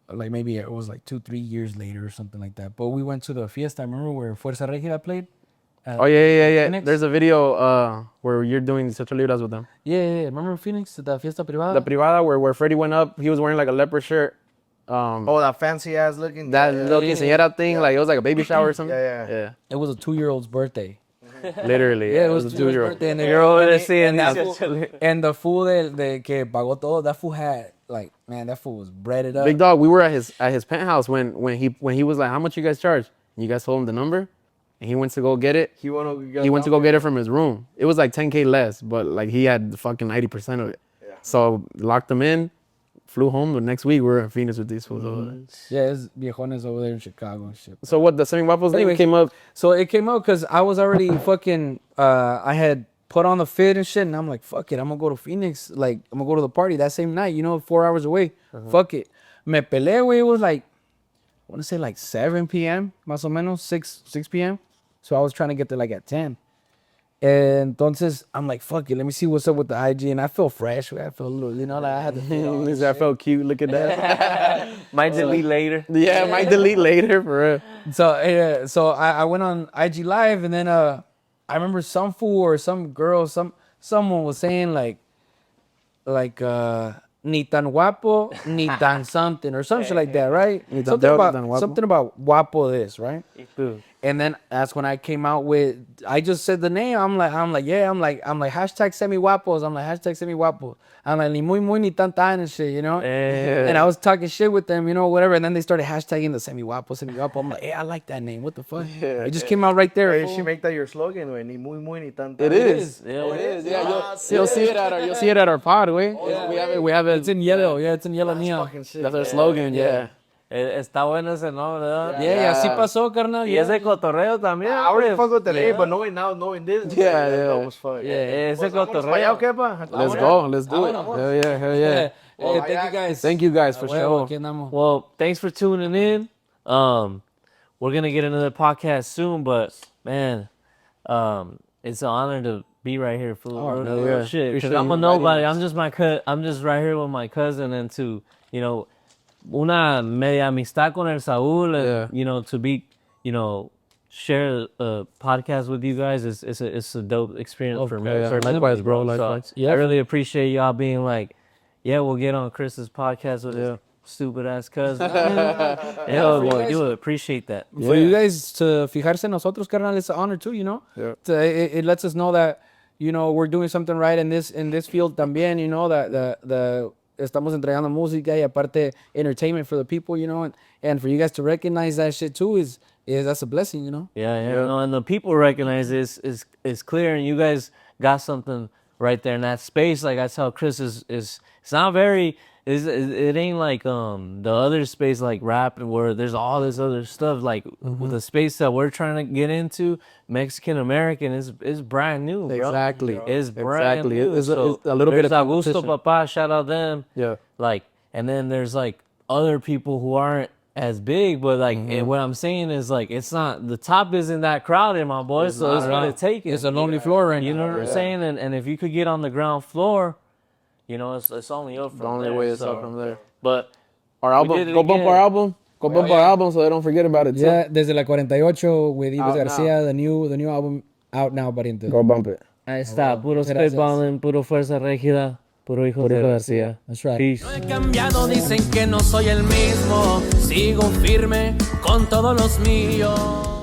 [SPEAKER 3] like maybe it was like 2-3 years later or something like that. But we went to the fiesta. Remember where Fuerza Regida played?
[SPEAKER 4] Oh, yeah.
[SPEAKER 3] Phoenix?
[SPEAKER 4] There's a video where you're doing the Ocho Libras with them.
[SPEAKER 3] Yeah. Remember Phoenix, the fiesta privada?
[SPEAKER 4] The privada where Freddie went up, he was wearing like a leopard shirt.
[SPEAKER 2] Oh, that fancy ass looking.
[SPEAKER 4] That little quinceañera thing, like it was like a baby shower or something.
[SPEAKER 2] Yeah.
[SPEAKER 3] It was a 2-year-old's birthday.
[SPEAKER 4] Literally.
[SPEAKER 3] Yeah, it was a
[SPEAKER 4] 2-year-old.
[SPEAKER 3] birthday. And
[SPEAKER 1] You're over there
[SPEAKER 3] and
[SPEAKER 1] seeing
[SPEAKER 3] that
[SPEAKER 1] that.
[SPEAKER 3] fool, and the fool de que pagó todo, that fool had like, man, that fool was breaded up.
[SPEAKER 4] Big dog, we were at his penthouse when he was like, how much you guys charge? And you guys told him the number, and he went to go get it. He went to go get it from his room. It was like 10K less, but like he had fucking 90% of it. Yeah. So locked him in, flew home. The next week we were in Phoenix with these fools over there.
[SPEAKER 3] Yeah, it's viejones over there in Chicago and shit.
[SPEAKER 4] So what, the SEMIGUAPOS
[SPEAKER 3] Anyway,
[SPEAKER 4] thing came up?
[SPEAKER 3] So it came out because I was already fucking, I had put on the fit and shit, and I'm like, fuck it, I'm gonna go to Phoenix. Like, I'm gonna go to the party that same night, you know, 4 hours away. Fuck it. Me peleé, güey. It was like, I wanna say like 7 p.m., más o menos, 6 p.m. So I was trying to get there like at 10. Entonces, I'm like, fuck it, let me see what's up with the IG. And I feel fresh. I feel a little, you know, like I had to feel
[SPEAKER 4] He said, I felt cute. Look at that.
[SPEAKER 1] Might delete later.
[SPEAKER 4] Yeah, might delete later for real.
[SPEAKER 3] So I went on IG Live, and then I remember some fool or some girl, someone was saying like ni tan guapo, ni tan something, or something like that, right?
[SPEAKER 4] Ni tan
[SPEAKER 3] Something
[SPEAKER 4] feo, ni
[SPEAKER 3] about
[SPEAKER 4] tan guapo.
[SPEAKER 3] something about guapo this, right?
[SPEAKER 1] Boo.
[SPEAKER 3] And then that's when I came out with, I just said the name. I'm like hashtag SEMIGUAPOS. I'm like hashtag SEMIGUAPOS. I'm like ni muy ni tan and shit, you know. And I was talking shit with them, you know, whatever. And then they started hashtagging the SEMIGUAPO. I'm like, hey, I like that name. What the fuck?
[SPEAKER 4] Yeah,
[SPEAKER 3] It just came out right there.
[SPEAKER 2] Hey,
[SPEAKER 3] fool.
[SPEAKER 2] she make that your slogan, güey. Ni muy ni tan.
[SPEAKER 4] It is.
[SPEAKER 1] Yeah,
[SPEAKER 4] It is. Yeah, you'll see it at our pod, güey. We have it.
[SPEAKER 3] It's in yellow. Yeah, it's in yellow neon.
[SPEAKER 4] That's our slogan. Yeah.
[SPEAKER 1] Está bueno ese nombre, ¿verdad?
[SPEAKER 3] Yeah, y así pasó, carnal.
[SPEAKER 1] Y ese cotorreo también.
[SPEAKER 2] I already
[SPEAKER 1] hombre.
[SPEAKER 2] fuck with the name, but knowing this.
[SPEAKER 4] Yeah.
[SPEAKER 2] That was fun.
[SPEAKER 1] Ese
[SPEAKER 2] ¿Para allá
[SPEAKER 1] cotorreo.
[SPEAKER 2] o qué, pa?
[SPEAKER 4] Let's go. Let's do it. Hell yeah.
[SPEAKER 3] Hey, thank you guys.
[SPEAKER 4] Thank you guys for
[SPEAKER 3] Huevo,
[SPEAKER 4] sure.
[SPEAKER 3] aquí andamos.
[SPEAKER 1] Well, thanks for tuning in. We're gonna get another podcast soon, but man, it's an honor to be right here, fool.
[SPEAKER 3] Oh,
[SPEAKER 4] yeah.
[SPEAKER 1] Shit,
[SPEAKER 4] Appreciate
[SPEAKER 1] because I'm
[SPEAKER 4] you
[SPEAKER 1] a nobody.
[SPEAKER 4] inviting
[SPEAKER 1] I'm just right here with my cousin, and to, you know, una media amistad con el Saúl,
[SPEAKER 4] Yeah.
[SPEAKER 1] you know, to be, you know, share a podcast with you guys it's a dope experience for me.
[SPEAKER 4] yeah.
[SPEAKER 1] personally,
[SPEAKER 4] Likewise, bro,
[SPEAKER 1] So,
[SPEAKER 4] likewise.
[SPEAKER 1] I really appreciate y'all being like, yeah, we'll get on Chris's podcast with his stupid ass cousin. Yeah, boy, do it. Appreciate that.
[SPEAKER 3] For you guys to fijarse en nosotros, carnal, it's an honor too, you know.
[SPEAKER 4] Yeah.
[SPEAKER 3] It lets us know that, you know, we're doing something right in this field también, you know, that the estamos entregando música y aparte entertainment for the people, you know, and for you guys to recognize that shit too is that's a blessing, you know.
[SPEAKER 1] Yeah. No, and the people recognize this is clear, and you guys got something right there in that space. Like I tell Chris, is it's not very. It ain't like the other space like rap and where there's all this other stuff like with the space that we're trying to get into. Mexican American is brand new, bro.
[SPEAKER 4] Exactly.
[SPEAKER 1] It's brand new.
[SPEAKER 4] It's a little bit of
[SPEAKER 1] there's Augusto
[SPEAKER 4] competition.
[SPEAKER 1] Papa, shout out them.
[SPEAKER 4] Yeah.
[SPEAKER 1] Like, and then there's like other people who aren't as big, but like and what I'm saying is like it's not, the top isn't that crowded, my boy. So it's gonna take it.
[SPEAKER 3] It's a lonely floor right now.
[SPEAKER 1] You know what I'm saying? And if you could get on the ground floor, you know, it's only up from
[SPEAKER 4] The only
[SPEAKER 1] there.
[SPEAKER 4] way is
[SPEAKER 1] So,
[SPEAKER 4] up from there.
[SPEAKER 1] But
[SPEAKER 4] Our
[SPEAKER 1] did
[SPEAKER 4] album.
[SPEAKER 1] it
[SPEAKER 4] Go bump
[SPEAKER 1] again.
[SPEAKER 4] our album. Go bump our album so they don't forget about it. Too.
[SPEAKER 3] Yeah, desde la 48 with Ibis
[SPEAKER 4] Out
[SPEAKER 3] Garcia, the new album out now, pariente.
[SPEAKER 4] Go bump it.
[SPEAKER 1] ahí está, puro
[SPEAKER 3] Gracias.
[SPEAKER 1] Spitballin, puro Fuerza Régida, puro hijo de García.
[SPEAKER 3] That's right.
[SPEAKER 1] Peace.
[SPEAKER 5] No he cambiado, dicen que no soy el mismo. Sigo firme con todos los míos.